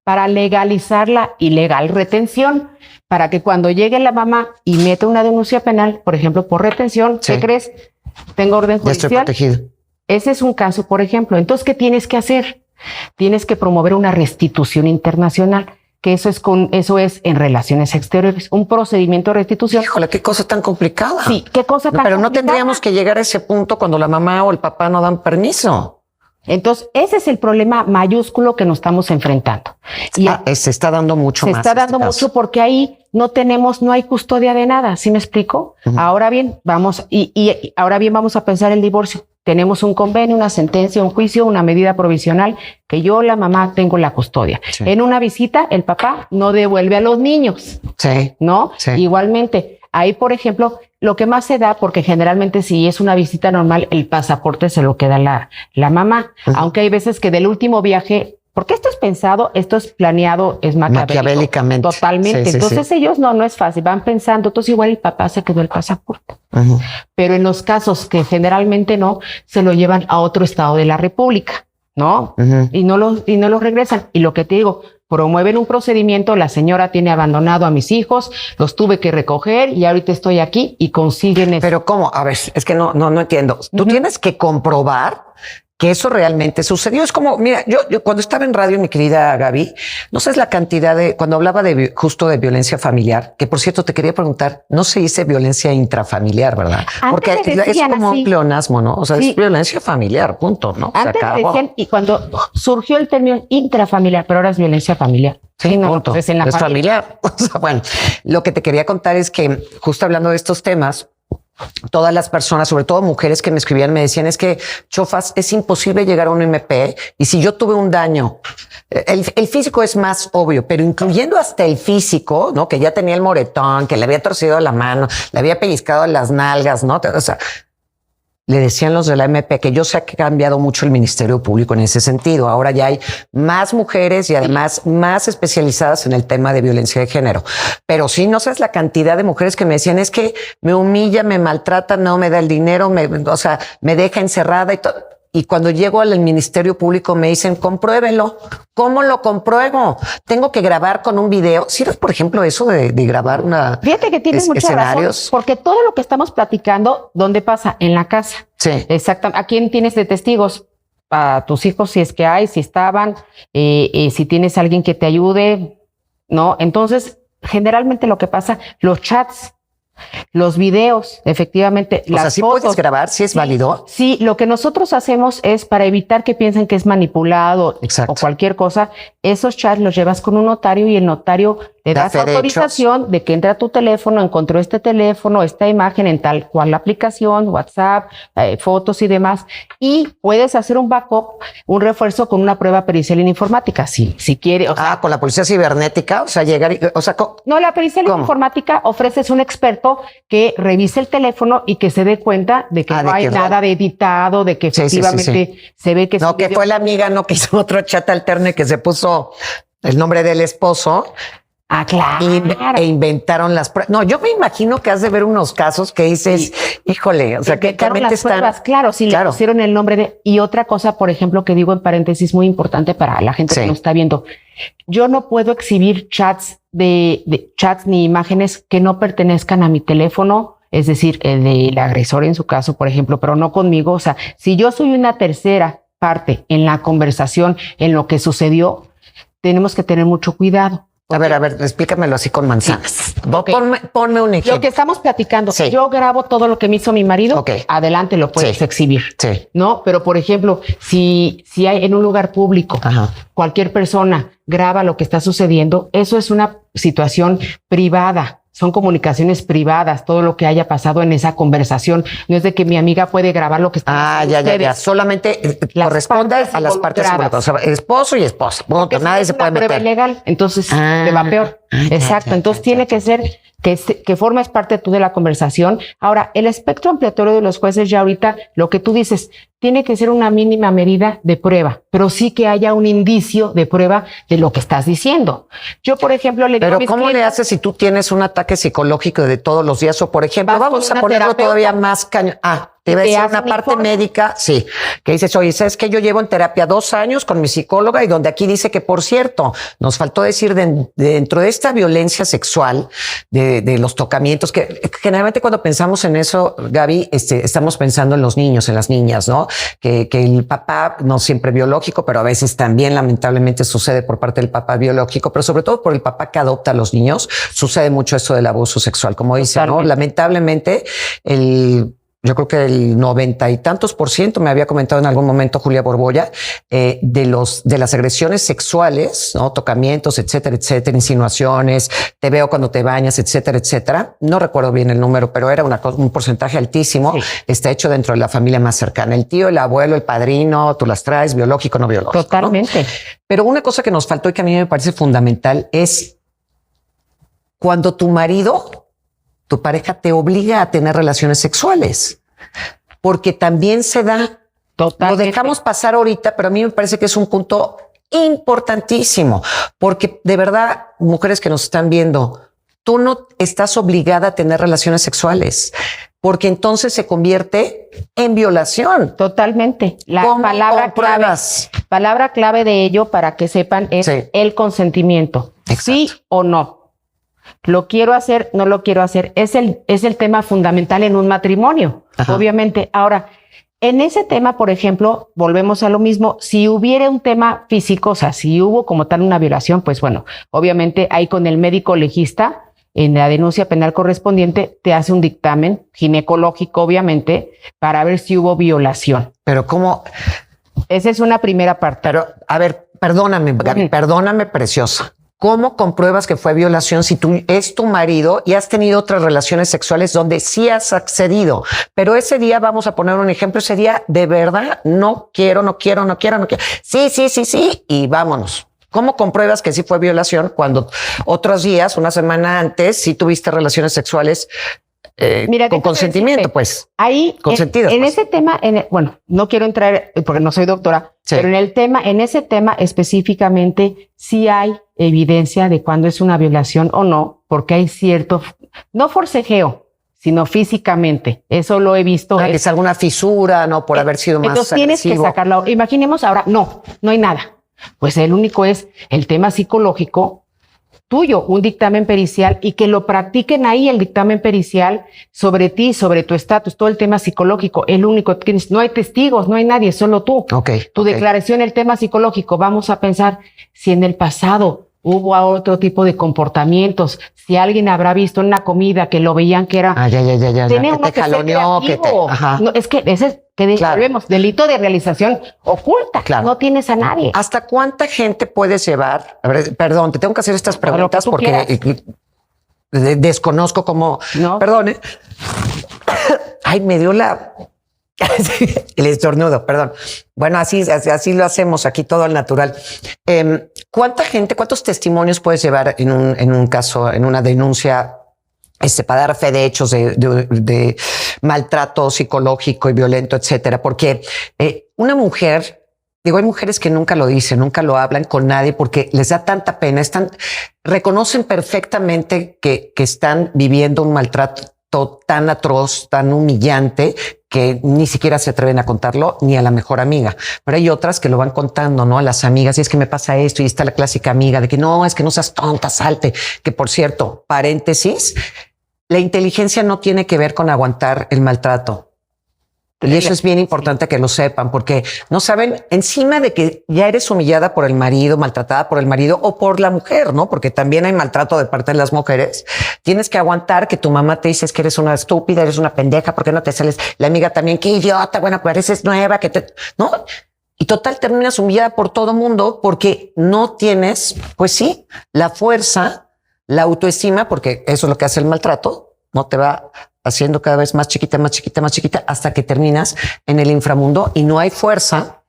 para legalizar la ilegal retención, para que cuando llegue la mamá y mete una denuncia penal, por ejemplo, por retención, ¿qué crees? Tengo orden judicial. Ya estoy protegido. Ese es un caso, por ejemplo. Entonces, ¿qué tienes que hacer? Tienes que promover una restitución internacional, que eso es en relaciones exteriores, un procedimiento de restitución. Híjole, qué cosa tan complicada. Sí, qué cosa tan complicada. Pero no tendríamos que llegar a ese punto cuando la mamá o el papá no dan permiso. Entonces, ese es el problema mayúsculo que nos estamos enfrentando. Y se está dando mucho más. Se está dando mucho porque ahí no hay custodia de nada, ¿sí me explico? Ahora bien, vamos a pensar el divorcio. Tenemos un convenio, una sentencia, un juicio, una medida provisional, que yo, la mamá, tengo la custodia. Sí. En una visita, el papá no devuelve a los niños. Sí. ¿No? Sí. Igualmente, ahí, por ejemplo, lo que más se da, porque generalmente si es una visita normal, el pasaporte se lo queda la mamá. Aunque hay veces que del último viaje porque esto es pensado, esto es planeado, es maquiavélicamente. Totalmente. Sí, entonces ellos no es fácil, van pensando, entonces igual el papá se quedó el pasaporte. Pero en los casos que generalmente no, se lo llevan a otro estado de la República, ¿no? Y no los regresan. Y lo que te digo, promueven un procedimiento, la señora tiene abandonado a mis hijos, los tuve que recoger y ahorita estoy aquí y consiguen eso. Pero ¿cómo? A ver, es que no entiendo. Tú tienes que comprobar que eso realmente sucedió. Es como, mira, yo cuando estaba en radio, mi querida Gaby, no sabes la cantidad cuando hablaba justo de violencia familiar, que por cierto te quería preguntar, no se dice violencia intrafamiliar, ¿verdad? Antes porque es como un pleonasmo, ¿no? O sea, es violencia familiar, punto, ¿no? Antes decían, y cuando surgió el término intrafamiliar, pero ahora es violencia familiar. Sí, no, punto. Es en la familiar. O sea, bueno, lo que te quería contar es que justo hablando de estos temas, todas las personas, sobre todo mujeres que me escribían, me decían es que Chofas, es imposible llegar a un MP y si yo tuve un daño, el físico es más obvio, pero incluyendo hasta el físico, ¿no? Que ya tenía el moretón, que le había torcido la mano, le había pellizcado las nalgas, ¿no? O sea, le decían los de la MP que yo sé que ha cambiado mucho el Ministerio Público en ese sentido. Ahora ya hay más mujeres y además más especializadas en el tema de violencia de género. Pero sí, no sabes la cantidad de mujeres que me decían es que me humilla, me maltrata, no me da el dinero, o sea, me deja encerrada y todo. Y cuando llego al Ministerio Público me dicen, compruébelo. ¿Cómo lo compruebo? Tengo que grabar con un video. ¿Sirve, por ejemplo, eso de grabar una Fíjate que tienes mucha escenarios? Razón, porque todo lo que estamos platicando, ¿dónde pasa? En la casa. Sí. Exactamente. ¿A quién tienes de testigos? A tus hijos, si es que hay, si estaban, si tienes alguien que te ayude, ¿no? Entonces, generalmente lo que pasa, los chats, los videos, efectivamente, o sea, ¿sí fotos, puedes grabar? ¿Sí es válido? Sí, lo que nosotros hacemos es para evitar que piensen que es manipulado o cualquier cosa, esos chats los llevas con un notario y el notario le das autorización de que entra a tu teléfono, encontró este teléfono, esta imagen en tal cual la aplicación, WhatsApp, fotos y demás, y puedes hacer un backup, un refuerzo con una prueba pericial en informática, si quiere. O sea, con la policía cibernética, o sea, llegar y, o sea, no, la pericial en informática ofreces un experto que revise el teléfono y que se dé cuenta de que no hay nada de editado, de que efectivamente se ve que... No, que fue la amiga, no, que hizo otro chat alterno y que se puso el nombre del esposo. Ah, claro. E inventaron las pruebas. No, yo me imagino que has de ver unos casos que dices, híjole, o sea, que realmente están... Pruebas, claro, sí, le pusieron el nombre de... Y otra cosa, por ejemplo, que digo en paréntesis, muy importante para la gente que nos está viendo. Yo no puedo exhibir chats chats ni imágenes que no pertenezcan a mi teléfono, es decir, el del agresor en su caso, por ejemplo, pero no conmigo. O sea, si yo soy una tercera parte en la conversación, en lo que sucedió, tenemos que tener mucho cuidado. A ver, explícamelo así con manzanas. Sí. Okay. Ponme un ejemplo. Lo que estamos platicando, yo grabo todo lo que me hizo mi marido, adelante lo puedes exhibir, ¿no? Pero, por ejemplo, si hay en un lugar público, cualquier persona graba lo que está sucediendo, eso es una situación privada. Son comunicaciones privadas, todo lo que haya pasado en esa conversación. No es de que mi amiga puede grabar lo que está haciendo. Ya. Solamente corresponde a las partes involucradas. O sea, esposo y esposa. Punto. Nadie se puede meter. Prueba legal, entonces te va peor. Exacto. Entonces tiene que ser que formes parte tú de la conversación. Ahora, el espectro ampliatorio de los jueces ya ahorita, lo que tú dices, tiene que ser una mínima medida de prueba, pero sí que haya un indicio de prueba de lo que estás diciendo. Yo, por ejemplo, le digo a mis clientes, ¿cómo le haces si tú tienes un ataque psicológico de todos los días? O, por ejemplo, vamos a ponerlo todavía más cañón. Te iba a decir una parte médica, que dices, oye, ¿sabes qué? Yo llevo en terapia 2 años con mi psicóloga y donde aquí dice que, por cierto, nos faltó decir dentro de esta violencia sexual, de los tocamientos, que generalmente cuando pensamos en eso, Gaby, estamos pensando en los niños, en las niñas, ¿no? Que el papá, no siempre biológico, pero a veces también lamentablemente sucede por parte del papá biológico, pero sobre todo por el papá que adopta a los niños, sucede mucho eso del abuso sexual, como dice, ¿no? Lamentablemente, yo creo que el 90 y tantos %, me había comentado en algún momento Julia Borbolla, de las agresiones sexuales, ¿no? Tocamientos, etcétera, insinuaciones, te veo cuando te bañas, etcétera. No recuerdo bien el número, pero era un porcentaje altísimo. Está hecho dentro de la familia más cercana. El tío, el abuelo, el padrino, tú las traes, biológico, no biológico. Totalmente. ¿No? Pero una cosa que nos faltó y que a mí me parece fundamental es cuando tu pareja te obliga a tener relaciones sexuales, porque también se da. Totalmente. Lo dejamos pasar ahorita, pero a mí me parece que es un punto Importantísimo, porque de verdad, mujeres que nos están viendo, tú no estás obligada a tener relaciones sexuales, porque entonces se convierte en violación. Totalmente. La ¿Cómo compruebas? Palabra clave de ello, para que sepan, es el consentimiento. Exacto. Sí o no. Lo quiero hacer, no lo quiero hacer. Es el tema fundamental en un matrimonio, obviamente. Ahora, en ese tema, por ejemplo, volvemos a lo mismo. Si hubiera un tema físico, o sea, si hubo como tal una violación, pues bueno, obviamente ahí con el médico legista, en la denuncia penal correspondiente, te hace un dictamen ginecológico, obviamente, para ver si hubo violación. Pero ¿cómo? Esa es una primera parte. Pero, a ver, perdóname, Gaby, perdóname, preciosa. ¿Cómo compruebas que fue violación si tú es tu marido y has tenido otras relaciones sexuales donde sí has accedido? Pero ese día, vamos a poner un ejemplo, ese día de verdad no quiero. Sí, y vámonos. ¿Cómo compruebas que sí fue violación cuando otros días, una semana antes, sí tuviste relaciones sexuales Mira, con consentimiento, pues? Ahí, consentidas, en pues. ese tema, bueno, no quiero entrar porque no soy doctora, pero en ese tema específicamente sí hay evidencia de cuando es una violación o no, porque hay cierto, no forcejeo, sino físicamente. Eso lo he visto. Que es alguna fisura, ¿no? Por haber sido más entonces tienes agresivo. que sacarlo. Imaginemos ahora, no hay nada. Pues el único es el tema psicológico tuyo, un dictamen pericial, y que lo practiquen ahí el dictamen pericial sobre ti, sobre tu estatus, todo el tema psicológico. El único que tienes, no hay testigos, no hay nadie, solo tú. Tu declaración, el tema psicológico. Vamos a pensar si en el pasado hubo otro tipo de comportamientos, si alguien habrá visto en una comida que lo veían que era... Que te jaloneó, que te... No, es que ese es que volvemos, delito de realización oculta. No tienes a nadie. ¿Hasta cuánta gente puedes llevar? A ver, perdón, te tengo que hacer estas preguntas porque desconozco cómo... No. Perdón, Ay, me dio el estornudo, perdón. Bueno, así lo hacemos aquí, todo al natural. ¿Cuántos testimonios puedes llevar en un caso, en una denuncia, para dar fe de hechos de maltrato psicológico y violento, etcétera? Porque una mujer, hay mujeres que nunca lo dicen, nunca lo hablan con nadie porque les da tanta pena, reconocen perfectamente que están viviendo un maltrato tan atroz, tan humillante, que ni siquiera se atreven a contarlo ni a la mejor amiga. Pero hay otras que lo van contando, ¿no? A las amigas, y es que me pasa esto, y está la clásica amiga de que no, es que no seas tonta, salte. Que por cierto, paréntesis, la inteligencia no tiene que ver con aguantar el maltrato. Y eso es bien importante que lo sepan, porque no saben, encima de que ya eres humillada por el marido, maltratada por el marido o por la mujer, ¿no? Porque también hay maltrato de parte de las mujeres. Tienes que aguantar que tu mamá te dice que eres una estúpida, eres una pendeja, ¿por qué no te sales? La amiga también, qué idiota, bueno, pareces nueva, ¿no? Y total, terminas humillada por todo mundo porque no tienes, pues sí, la fuerza, la autoestima, porque eso es lo que hace el maltrato, no te va haciendo cada vez más chiquita, hasta que terminas en el inframundo y no hay fuerza,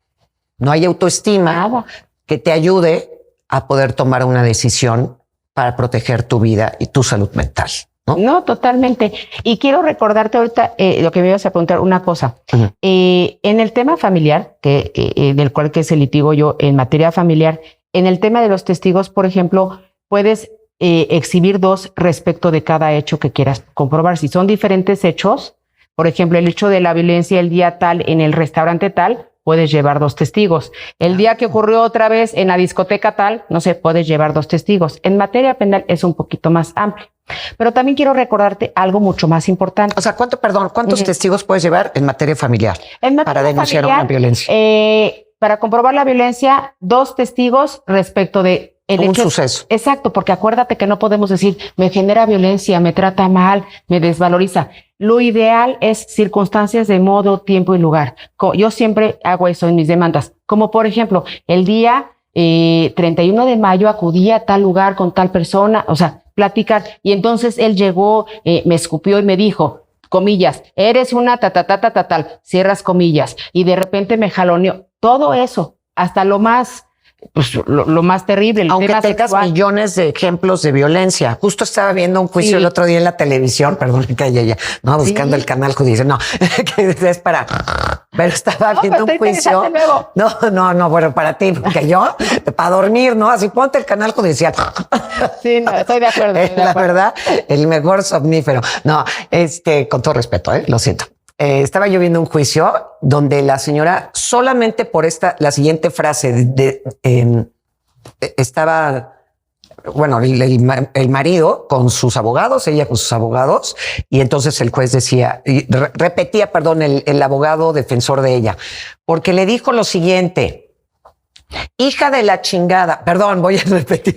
no hay autoestima que te ayude a poder tomar una decisión para proteger tu vida y tu salud mental, ¿no? No, totalmente. Y quiero recordarte ahorita lo que me ibas a preguntar, una cosa. En el tema familiar, del cual que se litigo yo en materia familiar, en el tema de los testigos, por ejemplo, puedes exhibir dos respecto de cada hecho que quieras comprobar. Si son diferentes hechos, por ejemplo, el hecho de la violencia el día tal en el restaurante tal, puedes llevar dos testigos. El día que ocurrió otra vez en la discoteca tal, no sé, puedes llevar dos testigos. En materia penal es un poquito más amplio. Pero también quiero recordarte algo mucho más importante. O sea, ¿cuántos testigos puedes llevar en materia familiar para denunciar una violencia? Para comprobar la violencia, dos testigos respecto de un suceso. Exacto, porque acuérdate que no podemos decir, me genera violencia, me trata mal, me desvaloriza. Lo ideal es circunstancias de modo, tiempo y lugar. Yo siempre hago eso en mis demandas. Como por ejemplo, el día 31 de mayo acudí a tal lugar con tal persona, o sea, platicar. Y entonces él llegó, me escupió y me dijo, comillas, eres una tal, cierras comillas. Y de repente me jaloneó. Todo eso, hasta lo más pues lo más terrible. El Aunque tema tengas sexual. millones de ejemplos de violencia. Justo estaba viendo un juicio el otro día en la televisión, perdón, que ya, no, buscando el canal judicial, no, que es para, pero estaba viendo un juicio. No, bueno, para ti, porque yo, para dormir, ¿no? Así ponte el canal judicial. Sí, no, estoy de acuerdo. La verdad, el mejor somnífero. No, con todo respeto, lo siento. Estaba yo viendo un juicio donde la señora solamente por la siguiente frase estaba, bueno, el marido con sus abogados, ella con sus abogados, y entonces el juez decía, repetía, perdón, el abogado defensor de ella, porque le dijo lo siguiente: hija de la chingada, perdón, voy a repetir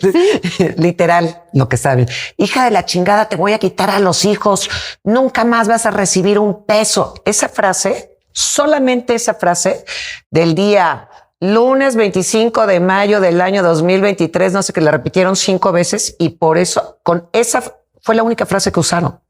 literal lo que saben. Hija de la chingada, te voy a quitar a los hijos. Nunca más vas a recibir un peso. Esa frase, solamente esa frase del día lunes 25 de mayo del año 2023, no sé, que la repitieron 5 veces y por eso, con esa fue la única frase que usaron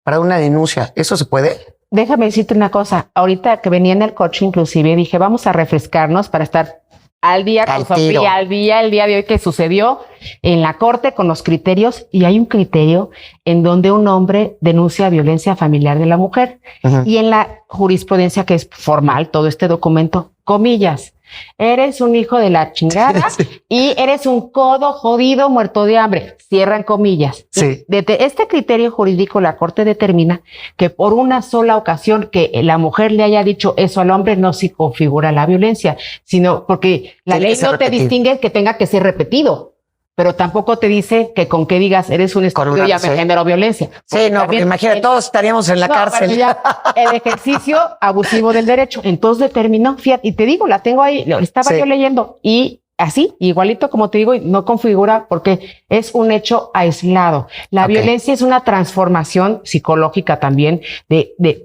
para una denuncia. ¿Eso se puede? Déjame decirte una cosa. Ahorita que venía en el coche, inclusive, dije, vamos a refrescarnos para estar al día con Sofía, el día de hoy que sucedió en la corte con los criterios. Y hay un criterio en donde un hombre denuncia violencia familiar de la mujer. Y en la jurisprudencia, que es formal, todo este documento, comillas, eres un hijo de la chingada y eres un codo jodido muerto de hambre. Cierran comillas. Sí. Desde este criterio jurídico, la Corte determina que por una sola ocasión que la mujer le haya dicho eso al hombre no se configura la violencia, sino porque la ley no te distingue que tenga que ser repetido. Pero tampoco te dice que con que digas eres un estúpido ya me generó violencia. Sí, no, porque imagínate, todos estaríamos en la cárcel. Bueno, ya, el ejercicio abusivo del derecho. Entonces determinó, fíjate, y te digo, la tengo ahí, estaba yo leyendo, y así, igualito como te digo, no configura porque es un hecho aislado. La violencia es una transformación psicológica también,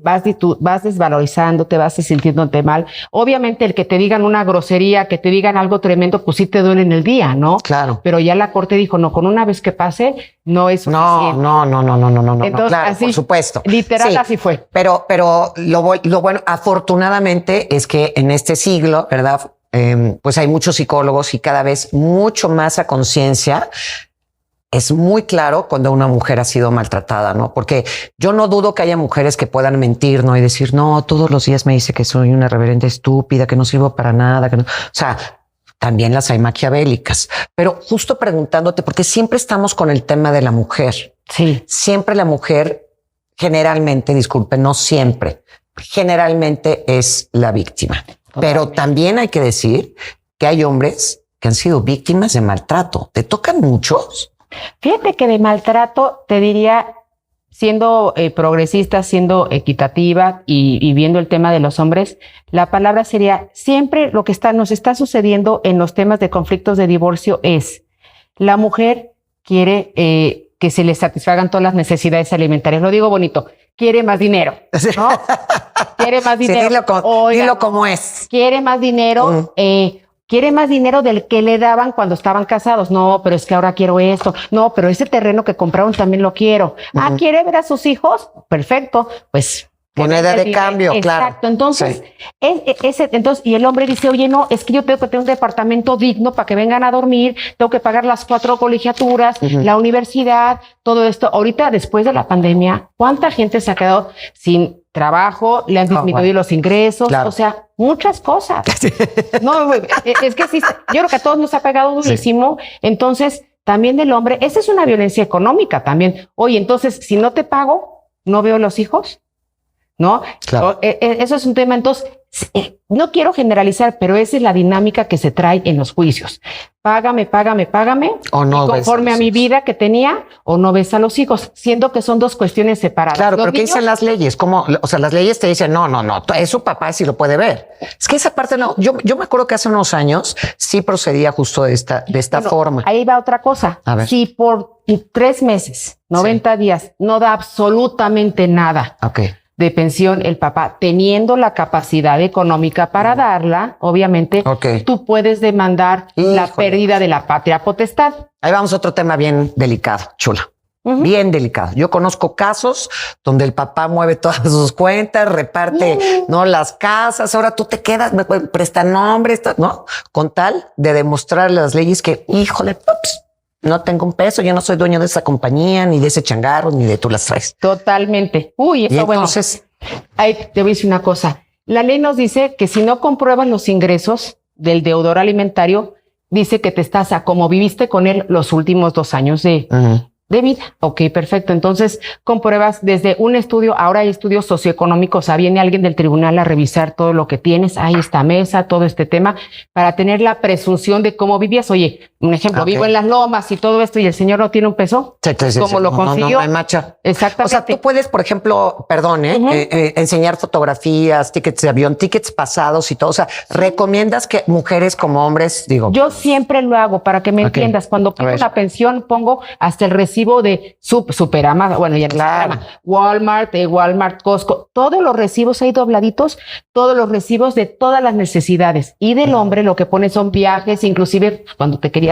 vas desvalorizando, te vas sintiéndote mal. Obviamente el que te digan una grosería, que te digan algo tremendo, pues sí te duele en el día, ¿no? Claro. Pero ya la Corte dijo, no, con una vez que pase, no es suficiente. No. Entonces, Claro, así, por supuesto. Literal, así fue. Pero lo bueno, afortunadamente, es que en este siglo, ¿verdad? Pues hay muchos psicólogos y cada vez mucho más a conciencia. Es muy claro cuando una mujer ha sido maltratada, ¿no? Porque yo no dudo que haya mujeres que puedan mentir, ¿no? Y decir, no, todos los días me dice que soy una reverenda estúpida, que no sirvo para nada, que no. O sea, también las hay maquiavélicas. Pero justo preguntándote, porque siempre estamos con el tema de la mujer. Sí. Siempre la mujer, generalmente, disculpe, no siempre, generalmente es la víctima. Pero también hay que decir que hay hombres que han sido víctimas de maltrato. ¿Te tocan muchos? Fíjate que de maltrato, te diría, siendo progresista, siendo equitativa y viendo el tema de los hombres, la palabra sería, siempre lo que nos está sucediendo en los temas de conflictos de divorcio es, la mujer quiere que se le satisfagan todas las necesidades alimentarias. Lo digo bonito, quiere más dinero, ¿no? Quiere más dinero. Sí, dilo como es. Quiere más dinero, quiere más dinero del que le daban cuando estaban casados. No, pero es que ahora quiero esto. No, pero ese terreno que compraron también lo quiero. ¿Quiere ver a sus hijos? Perfecto, pues. Moneda de cambio, claro. Exacto. Entonces, entonces, y el hombre dice, oye, no, es que yo tengo que tener un departamento digno para que vengan a dormir, tengo que pagar las 4 colegiaturas, la universidad, todo esto. Ahorita, después de la pandemia, ¿cuánta gente se ha quedado sin trabajo? Le han disminuido los ingresos, claro. O sea, muchas cosas. No, es que sí, yo creo que a todos nos ha pegado durísimo. Sí. Entonces, también del hombre, esa es una violencia económica también. Oye, entonces, si no te pago, ¿no veo los hijos? ¿No? Claro. Eso es un tema. Entonces, no quiero generalizar, pero esa es la dinámica que se trae en los juicios. Págame. O no, conforme a mi vida que tenía, o no ves a los hijos, siendo que son dos cuestiones separadas. Claro, pero ¿qué dicen las leyes? ¿Cómo? O sea, las leyes te dicen, no, es su papá, sí lo puede ver. Es que esa parte no. Yo me acuerdo que hace unos años sí procedía justo de esta forma. Ahí va otra cosa. A ver. Si por 3 meses, 90 días, no da absolutamente nada. De pensión el papá, teniendo la capacidad económica para darla, obviamente, tú puedes demandar la pérdida de la patria potestad. Ahí vamos a otro tema bien delicado, chula. Bien delicado. Yo conozco casos donde el papá mueve todas sus cuentas, reparte, ¿no? Las casas. Ahora tú te quedas, me prestan nombres, ¿no? Con tal de demostrar las leyes que, híjole, ups, no tengo un peso, yo no soy dueño de esa compañía, ni de ese changarro, ni de tú las traes. Totalmente. Uy, eso, y entonces, ahí te voy a decir una cosa. La ley nos dice que si no compruebas los ingresos del deudor alimentario, dice que te estás a como viviste con él los últimos 2 años de vida. Ok, perfecto. Entonces, compruebas desde un estudio, ahora hay estudios socioeconómicos, viene alguien del tribunal a revisar todo lo que tienes, hay esta mesa, todo este tema, para tener la presunción de cómo vivías. Oye, un ejemplo, vivo en las lomas y todo esto y el señor no tiene un peso. ¿Cómo lo consiguió? No, macha. Exactamente. O sea, tú puedes, por ejemplo, perdón, enseñar fotografías, tickets de avión, tickets pasados y todo. O sea, ¿recomiendas que mujeres como hombres, digo? Yo siempre lo hago para que me entiendas. Cuando pido una pensión, pongo hasta el recibo de Superama, bueno, ya claro. Walmart, Costco, todos los recibos ahí dobladitos, todos los recibos de todas las necesidades. Y del hombre lo que pone son viajes, inclusive cuando te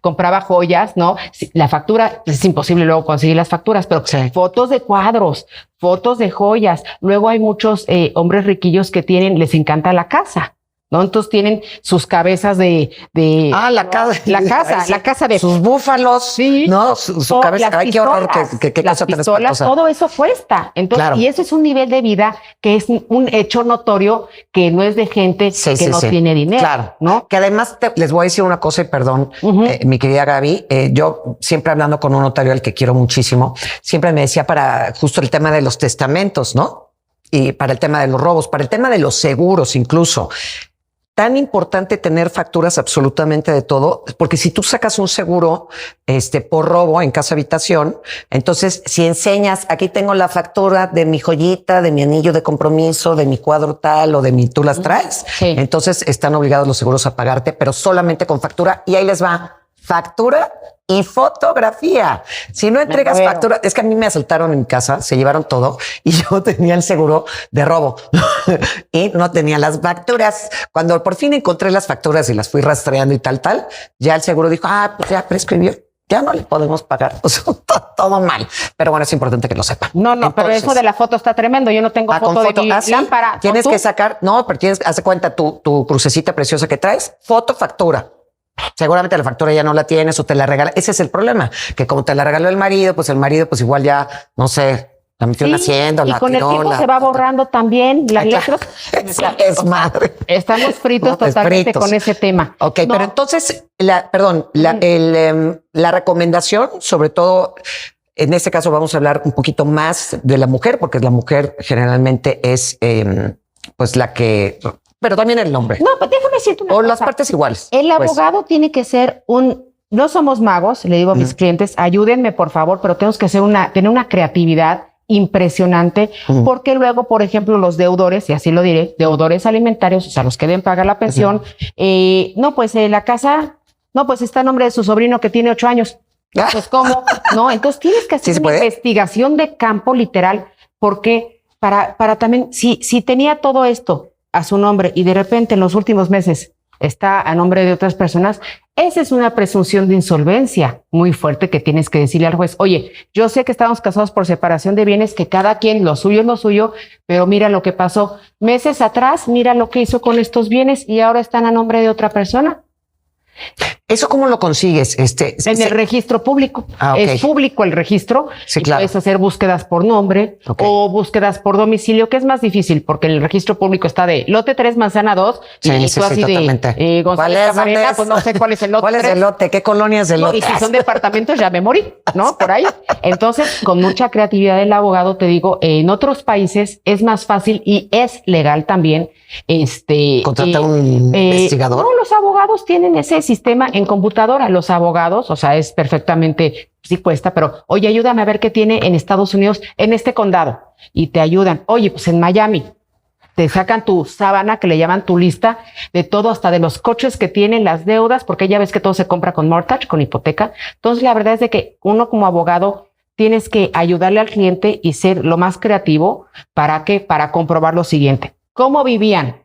compraba joyas, ¿no? La factura, es imposible luego conseguir las facturas, pero fotos de cuadros, fotos de joyas. Luego hay muchos hombres riquillos que les encanta la casa, ¿no? Entonces tienen sus cabezas la casa de sus búfalos, sí, no, su cabeza, ay, qué horror, qué cosa tan espantosa. Todo eso cuesta. Entonces, y ese es un nivel de vida que es un hecho notorio que no es de gente que no tiene dinero. Claro, ¿no? Que además les voy a decir una cosa y perdón, mi querida Gaby, yo siempre hablando con un notario al que quiero muchísimo, siempre me decía para justo el tema de los testamentos, ¿no? Y para el tema de los robos, para el tema de los seguros incluso. Tan importante tener facturas absolutamente de todo, porque si tú sacas un seguro por robo en casa habitación, entonces si enseñas, aquí tengo la factura de mi joyita, de mi anillo de compromiso, de mi cuadro tal o de mi tú las traes, entonces están obligados los seguros a pagarte, pero solamente con factura y ahí les va. Factura y fotografía. Si no entregas factura, es que a mí me asaltaron en mi casa, se llevaron todo y yo tenía el seguro de robo y no tenía las facturas. Cuando por fin encontré las facturas y las fui rastreando y tal, ya el seguro dijo, pues ya prescribió. Ya no le podemos pagar. O sea, todo mal. Pero bueno, es importante que lo sepan. No, entonces, pero eso de la foto está tremendo. Yo no tengo foto de mi lámpara. Tienes que sacar, pero haz cuenta tu crucecita preciosa que traes, foto, factura. Seguramente la factura ya no la tienes o te la regala. Ese es el problema, que como te la regaló el marido, pues igual ya, no sé, la metió haciendo, y con el tiempo se va borrando también las letras. Es madre. Estamos fritos totalmente con ese tema. Ok, pero entonces, la recomendación, sobre todo, en este caso vamos a hablar un poquito más de la mujer, porque la mujer generalmente es pues la que... Pero también el hombre. No, pero déjame decirte una cosa. O las partes iguales. El abogado tiene que ser no somos magos, le digo a mis clientes, ayúdenme por favor, pero tenemos que tener una creatividad impresionante, porque luego, por ejemplo, los deudores, y así lo diré, deudores alimentarios, o sea, los que deben pagar la pensión, la casa, pues está a nombre de su sobrino que tiene 8 años. Pues, ¿cómo? No, entonces tienes que hacer una investigación de campo literal, porque para también, si tenía todo esto a su nombre y de repente en los últimos meses está a nombre de otras personas, esa es una presunción de insolvencia muy fuerte que tienes que decirle al juez, oye, yo sé que estamos casados por separación de bienes, que cada quien lo suyo es lo suyo, pero mira lo que pasó meses atrás, mira lo que hizo con estos bienes y ahora están a nombre de otra persona. ¿Eso cómo lo consigues? En el registro público. Es público el registro. Sí, y claro. puedes hacer búsquedas por nombre o búsquedas por domicilio, que es más difícil porque el registro público está de lote 3, manzana 2. Sí, y tú así totalmente. de González Camarena, pues no sé cuál es el lote. ¿Cuál es el lote? ¿Qué colonia es el lote? Y si son departamentos, ya me morí, ¿no? Por ahí. Entonces, con mucha creatividad del abogado, te digo, en otros países es más fácil y es legal también. ¿Contrata un investigador? No, los abogados tienen ese sistema en computadora. Los abogados, o sea, es perfectamente, sí cuesta, pero oye, ayúdame a ver qué tiene en Estados Unidos, en este condado, y te ayudan. Oye, pues en Miami, te sacan tu sábana, que le llaman tu lista, de todo, hasta de los coches que tienen, las deudas, porque ya ves que todo se compra con mortgage, con hipoteca. Entonces, la verdad es de que uno como abogado tienes que ayudarle al cliente y ser lo más creativo para comprobar lo siguiente. ¿Cómo vivían?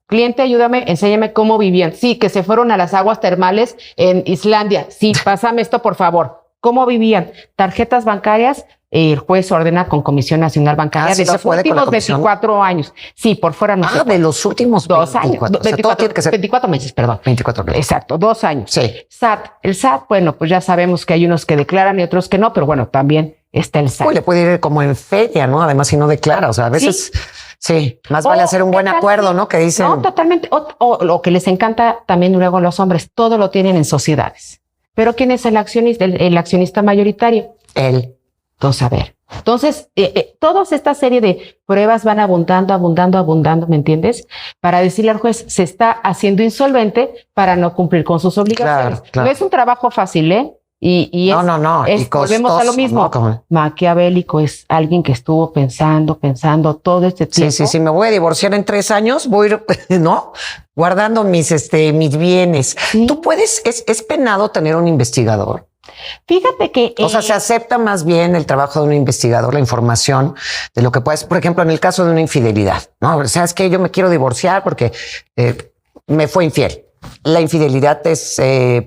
Cliente, ayúdame, enséñame cómo vivían. Sí, que se fueron a las aguas termales en Islandia. Sí, pásame esto, por favor. ¿Cómo vivían? Tarjetas bancarias, el juez ordena con Comisión Nacional Bancaria ¿sí de los últimos 24 años. Sí, por fuera no se puede. De los últimos 2 años. 24. O sea, todo tiene que ser 24 meses, perdón. 24 meses. Exacto, 2 años. Sí. SAT. El SAT, bueno, pues ya sabemos que hay unos que declaran y otros que no, pero bueno, también está el SAT. Uy, le puede ir como en feria, ¿no? Además, si no declara. O sea, a veces, sí más vale hacer un buen acuerdo, ¿no? Que dicen. No, totalmente. O lo que les encanta también luego a los hombres, todo lo tienen en sociedades. Pero ¿quién es el accionista? El accionista mayoritario. Él. Entonces, a ver. Entonces, toda esta serie de pruebas van abundando, ¿me entiendes? Para decirle al juez, se está haciendo insolvente para no cumplir con sus obligaciones. Claro. No es un trabajo fácil, ¿eh? Y no. Es, y costoso, volvemos a lo mismo. ¿no? Maquiavélico es alguien que estuvo pensando todo este tiempo. Sí, me voy a divorciar en 3 años, voy a ir, ¿no? Guardando mis bienes. Sí. Tú puedes, es penado tener un investigador. Fíjate que... O sea, se acepta más bien el trabajo de un investigador, la información de lo que puedes, por ejemplo, en el caso de una infidelidad, ¿no? O sea, es que yo me quiero divorciar porque me fue infiel. ¿La infidelidad es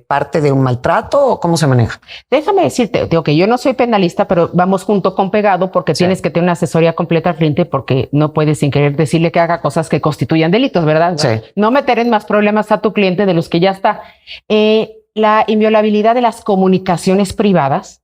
parte de un maltrato o cómo se maneja? Déjame decirte, digo que yo no soy penalista, pero vamos junto con pegado porque tienes que tener una asesoría completa al cliente porque no puedes sin querer decirle que haga cosas que constituyan delitos, ¿verdad? Sí. No meter en más problemas a tu cliente de los que ya está. La inviolabilidad de las comunicaciones privadas,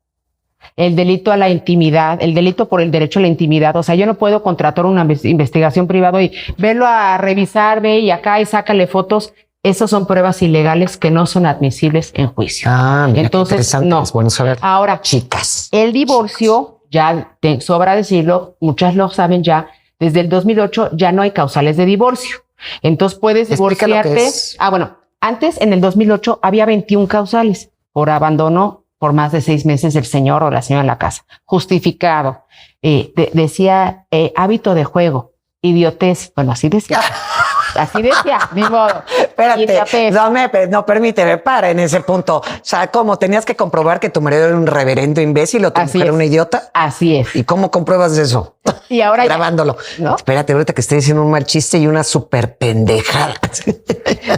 el delito a la intimidad, el delito por el derecho a la intimidad. O sea, yo no puedo contratar una investigación privada y verlo a revisar, ve y acá y sácale fotos. Esas son pruebas ilegales que no son admisibles en juicio. Mira, entonces, no. Es bueno saber. Ahora, chicas, el divorcio, ya sobra decirlo, muchas lo saben ya, desde el 2008 ya no hay causales de divorcio. Entonces puedes divorciarte. Bueno, antes en el 2008 había 21 causales por abandono por más de 6 meses del señor o la señora en la casa. Justificado. Decía hábito de juego, idiotez. Bueno, así decía. Así decía, ni modo. Espérate, no, permíteme, para en ese punto. O sea, ¿cómo? ¿Tenías que comprobar que tu marido era un reverendo imbécil o tu mujer era una idiota? Así es. ¿Y cómo compruebas eso? Y ahora grabándolo. ¿No? Espérate, ahorita que estoy diciendo un mal chiste y una súper pendejada.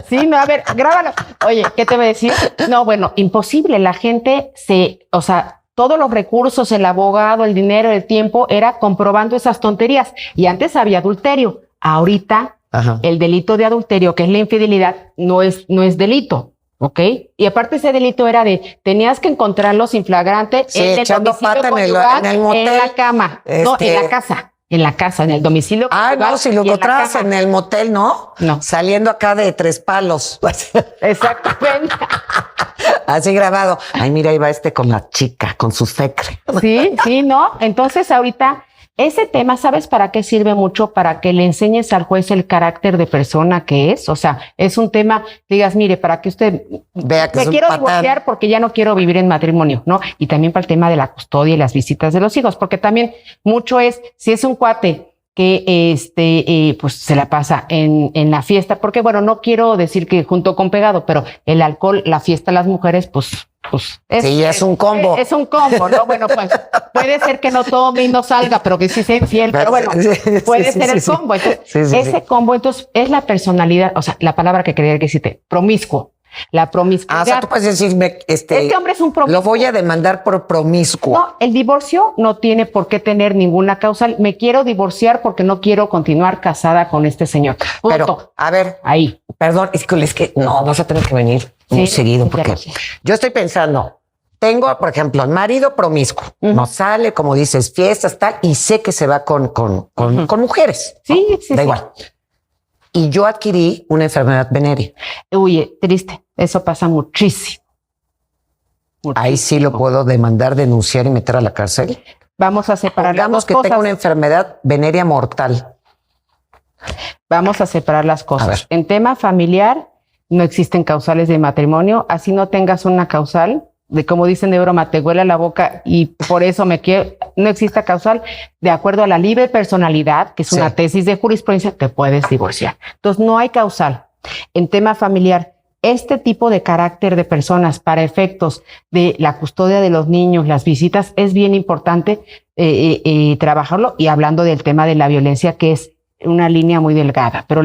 Sí, no, a ver, grábalo. Oye, ¿qué te voy a decir? No, bueno, imposible. La gente todos los recursos, el abogado, el dinero, el tiempo, era comprobando esas tonterías. Y antes había adulterio. Ahorita el delito de adulterio, que es la infidelidad, no es delito, ¿ok? Y aparte ese delito era tenías que encontrarlo sin flagrante en el domicilio conyugal, en el motel, en la cama, no, en la casa, en el domicilio conyugal. No, si lo encontrabas en el motel, ¿no? No. Saliendo acá de 3 palos. Exactamente. Así grabado. Ay, mira, ahí va con la chica, con su secre. Sí, ¿no? Entonces ahorita ese tema, ¿sabes para qué sirve mucho? Para que le enseñes al juez el carácter de persona que es. O sea, es un tema, digas, mire, para que usted vea que me quiero divorciar porque ya no quiero vivir en matrimonio, ¿no? Y también para el tema de la custodia y las visitas de los hijos, porque también mucho es, si es un cuate que pues se la pasa en la fiesta, porque bueno, no quiero decir que junto con pegado, pero el alcohol, la fiesta, las mujeres, pues es un combo. Es un combo, ¿no? Bueno, pues puede ser que no tome y no salga, pero que sí sea infiel, pero bueno, puede ser el combo. Entonces, ese combo, entonces, es la personalidad, o sea, la palabra que quería decirte, promiscuo. La promiscuidad. O sea, tú puedes decirme, este hombre es un promiscuo. Lo voy a demandar por promiscuo. No, el divorcio no tiene por qué tener ninguna causal. Me quiero divorciar porque no quiero continuar casada con este señor. Punto. Pero, a ver, ahí. Perdón, es que no, vas a tener que venir muy seguido porque yo estoy pensando, tengo, por ejemplo, el marido promiscuo, no sale, como dices, fiestas, tal, y sé que se va con mujeres. Sí, ¿no? Da igual. Y yo adquirí una enfermedad venérea. Uy, triste. Eso pasa muchísimo. Ahí sí lo puedo demandar, denunciar y meter a la cárcel. Vamos a separar las dos cosas. Digamos que tengo una enfermedad venérea mortal. Vamos a separar las cosas. En tema familiar, no existen causales de matrimonio. Así no tengas una causal de, como dicen de broma, te huele la boca y por eso me quiero. No exista causal. De acuerdo a la libre personalidad, que es una tesis de jurisprudencia, te puedes divorciar. Entonces, no hay causal. En tema familiar, este tipo de carácter de personas para efectos de la custodia de los niños, las visitas, es bien importante trabajarlo. Y hablando del tema de la violencia, que es una línea muy delgada, pero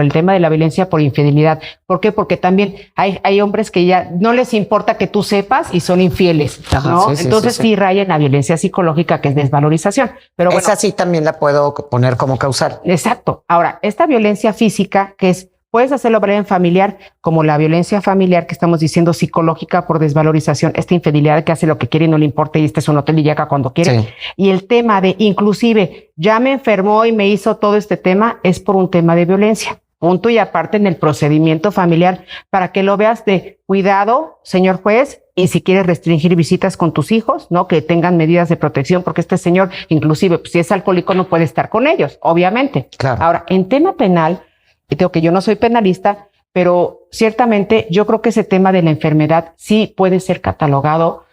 el tema de la violencia por infidelidad, ¿por qué? Porque también hay hombres que ya no les importa que tú sepas y son infieles, ¿no? Entonces sí raya en la violencia psicológica, que es desvalorización. Pero bueno, esa sí también la puedo poner como causal. Exacto. Ahora, esta violencia física, que es, puedes hacerlo en familiar, como la violencia familiar que estamos diciendo psicológica por desvalorización, esta infidelidad que hace lo que quiere y no le importa y este es un hotel y llega cuando quiere. Sí. Y el tema de inclusive ya me enfermó y me hizo todo este tema es por un tema de violencia. Punto y aparte en el procedimiento familiar para que lo veas de cuidado, señor juez, y si quieres restringir visitas con tus hijos, ¿no? Que tengan medidas de protección, porque este señor, inclusive, pues, si es alcohólico, no puede estar con ellos, obviamente. Claro. Ahora, en tema penal, y digo que yo no soy penalista, pero ciertamente yo creo que ese tema de la enfermedad sí puede ser catalogado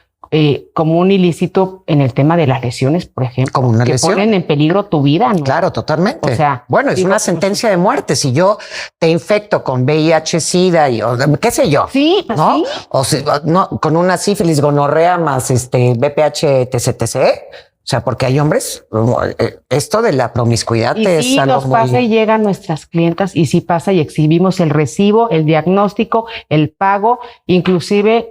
como un ilícito en el tema de las lesiones, por ejemplo, como una lesión, ponen en peligro tu vida, ¿no? Claro, totalmente. O sea, bueno, es una sentencia de muerte. Si yo te infecto con VIH, SIDA y qué sé yo, sí, pues ¿no? Sí. O si, no, con una sífilis, gonorrea más VPH, TCTC. O sea, porque hay hombres, esto de la promiscuidad y es sí algo nos pasa y llegan nuestras clientas y sí pasa y exhibimos el recibo, el diagnóstico, el pago, inclusive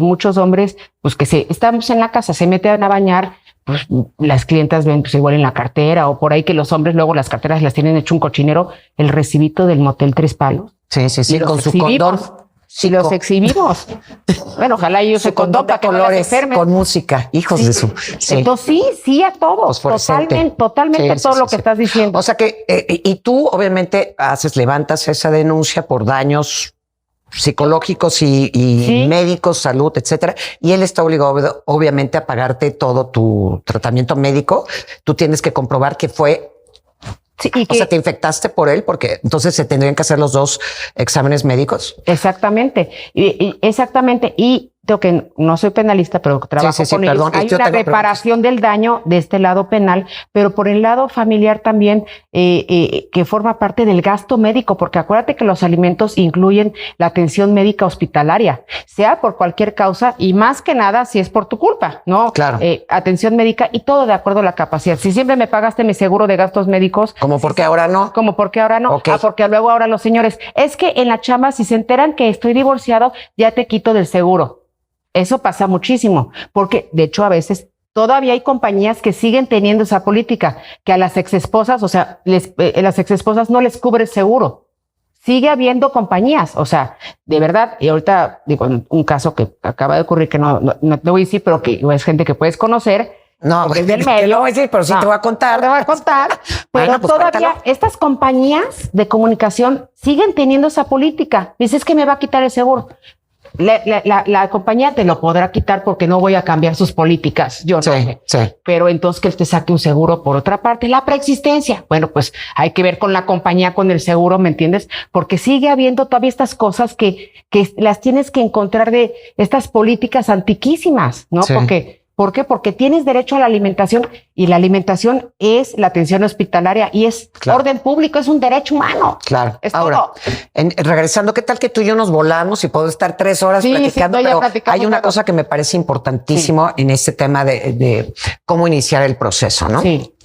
muchos hombres, pues que estamos en la casa, se meten a bañar, pues las clientas ven pues igual en la cartera o por ahí que los hombres luego las carteras las tienen hecho un cochinero, el recibito del motel Tres Palos. Sí, con su condón. Si los exhibimos. Bueno, ojalá yo se condón para que colores, no con música, hijos de su. Sí. Entonces sí a todos. Totalmente todo lo que estás diciendo. O sea que, y tú obviamente levantas esa denuncia por daños psicológicos y médicos, salud, etcétera. Y él está obligado, obviamente, a pagarte todo tu tratamiento médico. Tú tienes que comprobar que fue. Sí, o sea, te infectaste por él, porque entonces se tendrían que hacer los dos exámenes médicos. Exactamente. Exactamente. Y tengo que no soy penalista, pero trabajo con ellos. Perdón, hay una reparación del daño de este lado penal, pero por el lado familiar también, que forma parte del gasto médico, porque acuérdate que los alimentos incluyen la atención médica hospitalaria, sea por cualquier causa y más que nada si es por tu culpa, ¿no? Claro. Atención médica y todo de acuerdo a la capacidad. Si siempre me pagaste mi seguro de gastos médicos. ¿Cómo por qué ahora no? Como porque ahora no. Okay. Porque luego ahora los señores, es que en la chamba si se enteran que estoy divorciado, ya te quito del seguro. Eso pasa muchísimo, porque de hecho a veces todavía hay compañías que siguen teniendo esa política, que a las exesposas, o sea, las exesposas no les cubre el seguro. Sigue habiendo compañías, o sea, de verdad, y ahorita digo, un caso que acaba de ocurrir que no te voy a decir, pero que es gente que puedes conocer. No, es del medio. Te lo voy a decir, pero sí te voy a contar. Te voy a contar. Pero bueno, pues todavía cuéntalo. Estas compañías de comunicación siguen teniendo esa política. Dices, es que me va a quitar el seguro. La compañía te lo podrá quitar porque no voy a cambiar sus políticas. Yo no sé. Sí. Pero entonces que él te saque un seguro por otra parte, la preexistencia. Bueno, pues hay que ver con la compañía, con el seguro, ¿me entiendes? Porque sigue habiendo todavía estas cosas que las tienes que encontrar de estas políticas antiquísimas, ¿no? Sí. ¿Por qué? Porque tienes derecho a la alimentación y la alimentación es la atención hospitalaria y es orden público, es un derecho humano. Claro. Es ahora, todo. Regresando, ¿qué tal que tú y yo nos volamos y puedo estar 3 horas platicando? Pero hay una cosa que me parece importantísimo en este tema de cómo iniciar el proceso, ¿no? Sí.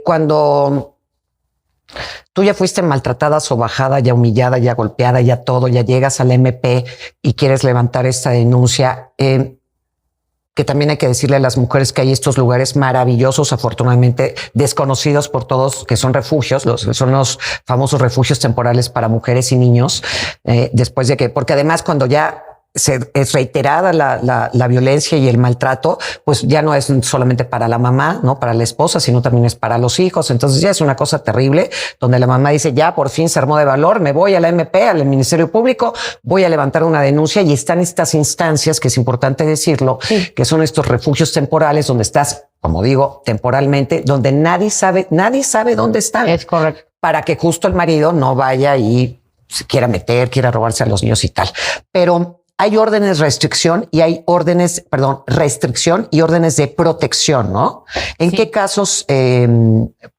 Cuando tú ya fuiste maltratada, sobajada, ya humillada, ya golpeada, ya todo, ya llegas al MP y quieres levantar esta denuncia, que también hay que decirle a las mujeres que hay estos lugares maravillosos, afortunadamente desconocidos por todos, que son refugios, son los famosos refugios temporales para mujeres y niños, después de que, porque además cuando ya es reiterada la violencia y el maltrato, pues ya no es solamente para la mamá, no para la esposa, sino también es para los hijos. Entonces ya es una cosa terrible donde la mamá dice, ya por fin se armó de valor, me voy a la MP, al Ministerio Público, voy a levantar una denuncia, y están estas instancias, que es importante decirlo, que son estos refugios temporales donde estás, como digo, temporalmente, donde nadie sabe dónde están. Es correcto. Para que justo el marido no vaya y se quiera quiera robarse a los niños y tal. Pero hay órdenes de restricción y restricción y órdenes de protección, ¿no? ¿En qué casos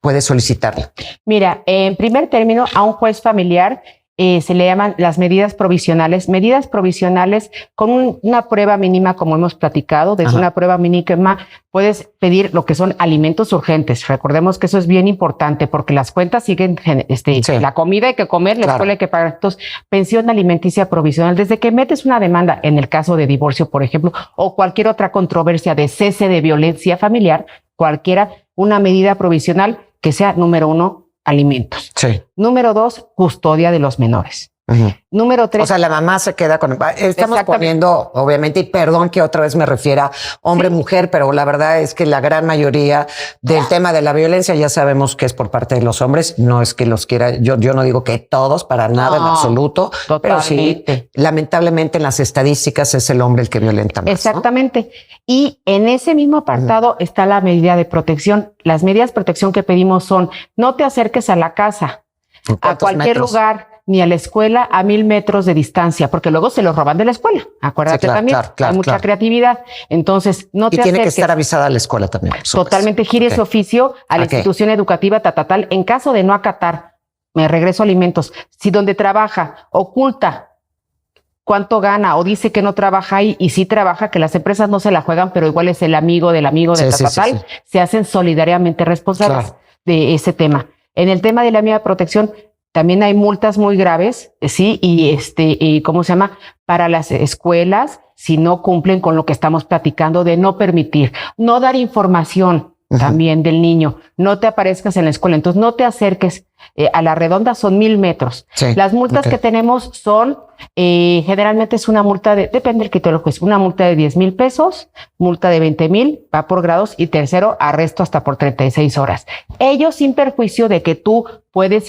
puedes solicitarla? Mira, en primer término, a un juez familiar se le llaman las medidas provisionales con una prueba mínima, como hemos platicado. Desde una prueba mínima puedes pedir lo que son alimentos urgentes. Recordemos que eso es bien importante porque las cuentas siguen, la comida hay que comer, la escuela hay que pagar. Entonces, pensión alimenticia provisional, desde que metes una demanda, en el caso de divorcio, por ejemplo, o cualquier otra controversia de cese de violencia familiar, cualquiera, una medida provisional que sea, número 1, alimentos. Sí. Número 2, custodia de los menores. Número 3. O sea, la mamá se queda con... Estamos poniendo, obviamente, y perdón que otra vez me refiera hombre-mujer, pero la verdad es que la gran mayoría del tema de la violencia ya sabemos que es por parte de los hombres. No es que los quiera... Yo no digo que todos, para nada, en absoluto. Totalmente. Pero sí, lamentablemente en las estadísticas es el hombre el que violenta más. Exactamente. ¿No? Y en ese mismo apartado está la medida de protección. Las medidas de protección que pedimos son: no te acerques a la casa, a cualquier lugar, ni a la escuela a 1000 metros de distancia, porque luego se los roban de la escuela. Acuérdate también, hay mucha creatividad. Entonces, no te acerques. Y tiene que estar avisada la escuela también. Totalmente, gire su oficio a la institución educativa tal. En caso de no acatar, me regreso a alimentos. Si donde trabaja oculta cuánto gana o dice que no trabaja ahí y sí trabaja, que las empresas no se la juegan, pero igual es el amigo del amigo de se hacen solidariamente responsables de ese tema. En el tema de la medida de protección, también hay multas muy graves, sí, y ¿cómo se llama? Para las escuelas, si no cumplen con lo que estamos platicando de no permitir, no dar información también del niño, no te aparezcas en la escuela, entonces no te acerques. A la redonda son 1000 metros. Sí, las multas que tenemos son, generalmente es una multa depende del criterio juez, una multa de 10,000 pesos, multa de 20,000, va por grados, y tercero, arresto hasta por 36 horas. Ello sin perjuicio de que tú puedes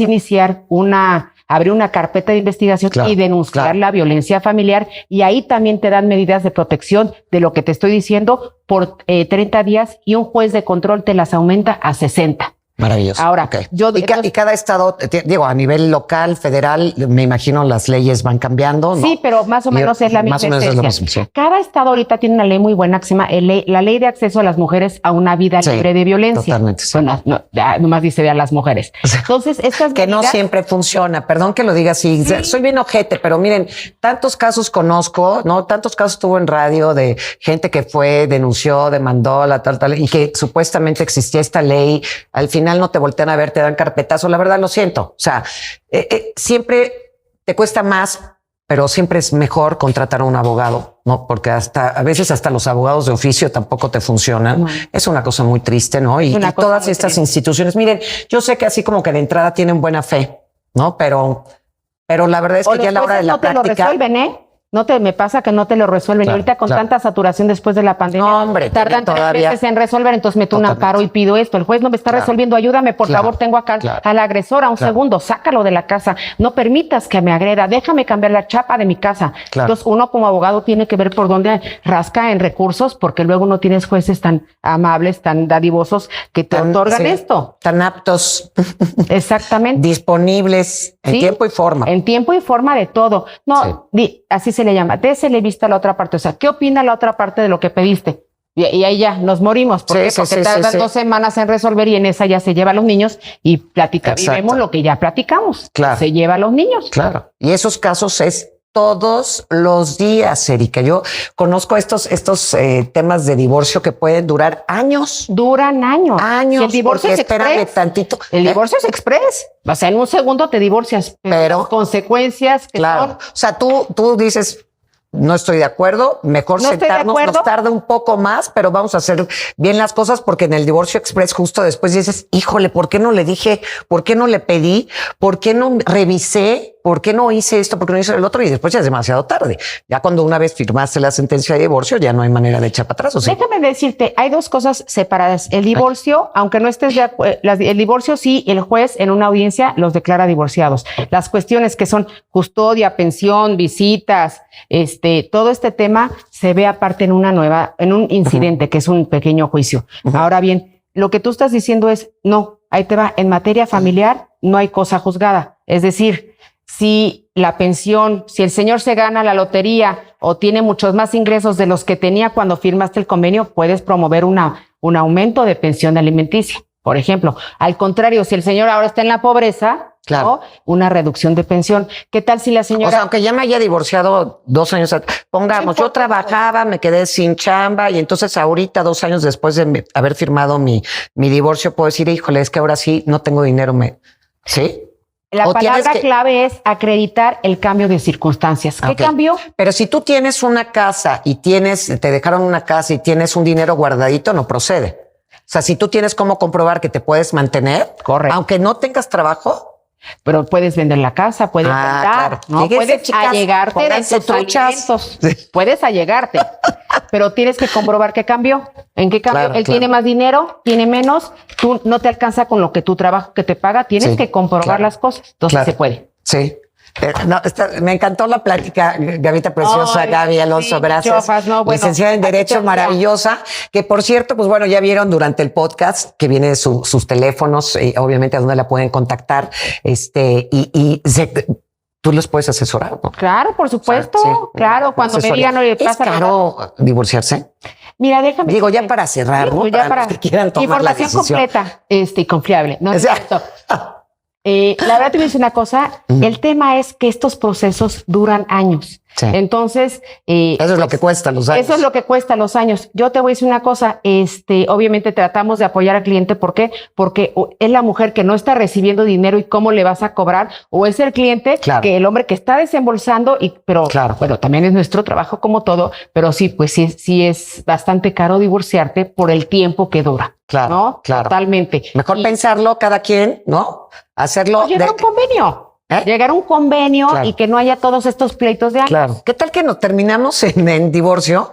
abrir una carpeta de investigación y denunciar la violencia familiar, y ahí también te dan medidas de protección de lo que te estoy diciendo por 30 días, y un juez de control te las aumenta a 60. Maravilloso. Ahora, y cada estado, digo, a nivel local, federal, me imagino las leyes van cambiando, ¿no? Sí, pero más o menos es la misma esencia. Cada estado ahorita tiene una ley muy buena que se llama la Ley de Acceso a las Mujeres a una Vida Libre de Violencia. Totalmente. Bueno, nomás dice a las mujeres. Entonces, estas que medidas, no siempre funciona. Perdón que lo diga así. Sí. Soy bien ojete, pero miren, tantos casos conozco, ¿no? Tantos casos tuvo en radio de gente que denunció, demandó tal, y que supuestamente existía esta ley. Al final no te voltean a ver, te dan carpetazo. La verdad, lo siento. O sea, siempre te cuesta más, pero siempre es mejor contratar a un abogado, ¿no? Porque a veces hasta los abogados de oficio tampoco te funcionan. Es una cosa muy triste, ¿no? Y todas estas instituciones, miren, yo sé que así como que de entrada tienen buena fe, ¿no? Pero la verdad es que ya a la hora de la práctica... No te lo resuelven, me pasa que no te lo resuelven. Y ahorita con tanta saturación después de la pandemia, tardan 3 meses en resolver, entonces meto un amparo y pido esto. El juez no me está resolviendo, ayúdame, por favor, tengo acá al agresor a un segundo, sácalo de la casa, no permitas que me agreda, déjame cambiar la chapa de mi casa. Entonces uno como abogado tiene que ver por dónde rasca en recursos, porque luego no tienes jueces tan amables, tan dadivosos que te otorgan esto. Tan aptos. Exactamente. Disponibles en tiempo y forma. En tiempo y forma de todo. Así se le llama, désele vista a la otra parte. O sea, ¿qué opina la otra parte de lo que pediste? Y ahí ya nos morimos. ¿Por qué? Porque tardan 2 semanas en resolver, y en esa ya se lleva a los niños y y vemos lo que ya platicamos. Se lleva a los niños. Claro. Y esos casos es todos los días, Erika. Yo conozco estos temas de divorcio que pueden durar años. Duran años. Años. Si el divorcio es express, tantito. El divorcio es express. O sea, en un segundo te divorcias. Pero consecuencias que son... O sea, tú dices... No estoy de acuerdo, mejor sentarnos, nos tarda un poco más, pero vamos a hacer bien las cosas, porque en el divorcio express justo después dices, híjole, ¿por qué no le dije? ¿Por qué no le pedí? ¿Por qué no revisé? ¿Por qué no hice esto? ¿Por qué no hice el otro? Y después ya es demasiado tarde. Ya cuando una vez firmaste la sentencia de divorcio, ya no hay manera de echar para atrás. ¿O sí? Déjame decirte, hay 2 cosas separadas. El divorcio, aunque no estés de acuerdo, el divorcio sí, el juez en una audiencia los declara divorciados. Las cuestiones que son custodia, pensión, visitas, todo este tema se ve aparte en un incidente, que es un pequeño juicio. Ahora bien, lo que tú estás diciendo es, no, ahí te va, en materia familiar no hay cosa juzgada. Es decir, si la pensión, si el señor se gana la lotería o tiene muchos más ingresos de los que tenía cuando firmaste el convenio, puedes promover un aumento de pensión alimenticia. por ejemplo. Al contrario, si el señor ahora está en la pobreza, claro, ¿no? Una reducción de pensión. ¿Qué tal si la señora... O sea, aunque ya me haya divorciado 2 años, pongamos, yo trabajaba, me quedé sin chamba y entonces ahorita, 2 años después de haber firmado mi divorcio, puedo decir, híjole, es que ahora sí no tengo dinero, ¿sí? La palabra clave es acreditar el cambio de circunstancias. ¿Qué cambió? Pero si tú tienes una casa y te dejaron una casa y tienes un dinero guardadito, no procede. O sea, si tú tienes cómo comprobar que te puedes mantener, correcto, aunque no tengas trabajo, pero puedes vender la casa, puedes rentar, claro, ¿no? Fíjense, puedes chicas, allegarte de tus alimentos. Puedes allegarte, pero tienes que comprobar qué cambió. ¿En qué cambió? Él tiene más dinero, tiene menos, tú no te alcanza con lo que tu trabajo que te paga, tienes que comprobar las cosas. Entonces se puede. Sí. No, me encantó la plática, Gavita preciosa, Gaby Alonso, gracias. Licenciada en Derecho, maravillosa, que por cierto, pues bueno, ya vieron durante el podcast que viene sus teléfonos, obviamente a dónde la pueden contactar, tú los puedes asesorar, ¿no? Claro, por supuesto, claro, cuando me digan, oye, pasa. ¿Es caro divorciarse? Mira, déjame. Digo, ya para cerrar, ¿no? Ya para los que quieran tomar la decisión. Información completa, y confiable. No es cierto. La verdad te voy a decir una cosa, el tema es que estos procesos duran años. Sí. Entonces, eso es lo que cuesta los años. Eso es lo que cuesta los años. Yo te voy a decir una cosa, obviamente tratamos de apoyar al cliente. ¿Por qué? Porque es la mujer que no está recibiendo dinero y cómo le vas a cobrar, o es el cliente que el hombre que está desembolsando, pero bueno, también es nuestro trabajo como todo, pero sí, pues sí es bastante caro divorciarte por el tiempo que dura. Claro, ¿no? Claro. Totalmente. Mejor pensarlo cada quien, ¿no? Hacerlo. Llegar a un convenio. Llegar a un convenio y que no haya todos estos pleitos de años. Claro. ¿Qué tal que nos terminamos en divorcio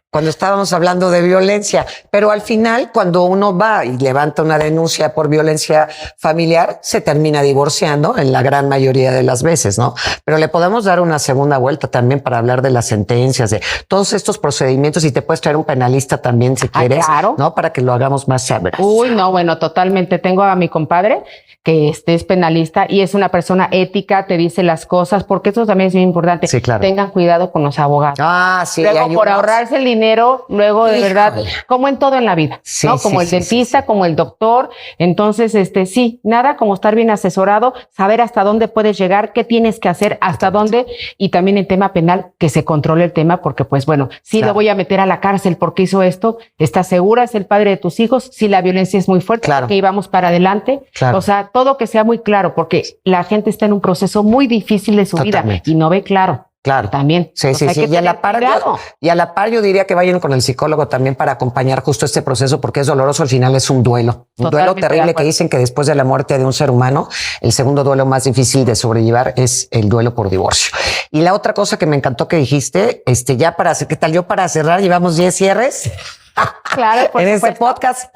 cuando estábamos hablando de violencia? Pero al final, cuando uno va y levanta una denuncia por violencia familiar, se termina divorciando en la gran mayoría de las veces, ¿no? Pero le podemos dar una segunda vuelta también para hablar de las sentencias, de todos estos procedimientos, y te puedes traer un penalista también si quieres, ¿no? Para que lo hagamos más sabroso. Uy, no, bueno, totalmente. Tengo a mi compadre que es penalista y es una persona ética, te dice las cosas, porque eso también es muy importante. Sí, claro. Tengan cuidado con los abogados. Sí. Luego, por ahorrarse el dinero, luego de verdad, como en todo en la vida, ¿no? Como el dentista, como el doctor. Entonces, sí, nada como estar bien asesorado, saber hasta dónde puedes llegar, qué tienes que hacer, hasta dónde, y también en tema penal, que se controle el tema, porque pues bueno, si lo voy a meter a la cárcel porque hizo esto, ¿estás segura? ¿Es el padre de tus hijos? Si la violencia es muy fuerte, que íbamos para adelante. O sea, todo que sea muy claro, porque la gente está en un proceso muy difícil de su vida y no ve claro. Claro. También. Sí. Y a la par yo diría que vayan con el psicólogo también para acompañar justo este proceso, porque es doloroso. Al final es un duelo. Un duelo terrible, que dicen que después de la muerte de un ser humano, el segundo duelo más difícil de sobrellevar es el duelo por divorcio. Y la otra cosa que me encantó que dijiste, ya para hacer, ¿qué tal? Yo para cerrar, llevamos 10 cierres. Claro, en este podcast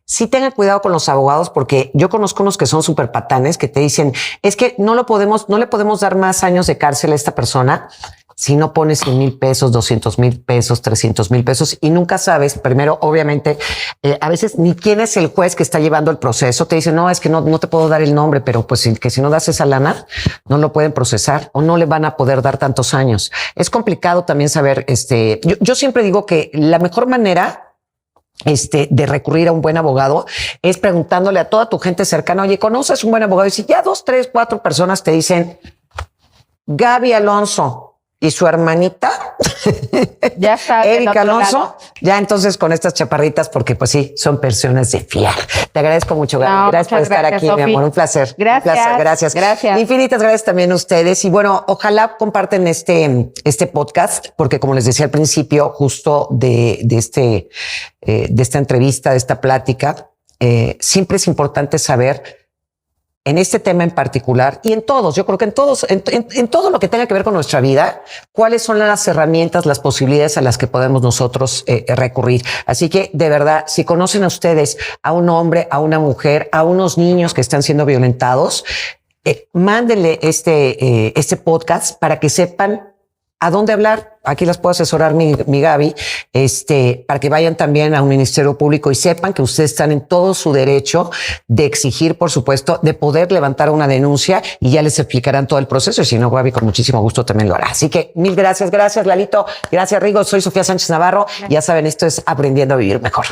sí tengan cuidado con los abogados, porque yo conozco unos que son súper patanes, que te dicen, es que no le podemos dar más años de cárcel a esta persona si no pones 100,000 pesos, 200,000 pesos, 300,000 pesos, y nunca sabes, primero, obviamente, a veces ni quién es el juez que está llevando el proceso. Te dicen, no, es que no te puedo dar el nombre, pero pues que si no das esa lana, no lo pueden procesar o no le van a poder dar tantos años. Es complicado también saber, yo siempre digo que la mejor manera de recurrir a un buen abogado es preguntándole a toda tu gente cercana, oye, ¿conoces un buen abogado? Y si ya 2, 3, 4 personas te dicen, Gaby Alonso y su hermanita, ya está, Erika Alonso, ya entonces con estas chaparritas, porque pues sí, son personas de fiar. Te agradezco mucho, Gaby. Gracias por estar aquí, Sophie. Mi amor. Un placer. Gracias. Gracias. Infinitas gracias también a ustedes. Y bueno, ojalá comparten este podcast, porque como les decía al principio, justo de esta entrevista, de esta plática, siempre es importante saber, en este tema en particular, y en todos, yo creo que en todo lo que tenga que ver con nuestra vida, cuáles son las herramientas, las posibilidades a las que podemos nosotros recurrir. Así que, de verdad, si conocen a ustedes a un hombre, a una mujer, a unos niños que están siendo violentados, mándenle este podcast para que sepan a dónde hablar. Aquí las puedo asesorar mi Gaby, para que vayan también a un ministerio público y sepan que ustedes están en todo su derecho de exigir, por supuesto, de poder levantar una denuncia, y ya les explicarán todo el proceso. Y si no, Gaby, con muchísimo gusto también lo hará. Así que mil gracias. Gracias, Lalito. Gracias, Rigo. Soy Sofía Sánchez Navarro. Ya saben, esto es Aprendiendo a Vivir Mejor.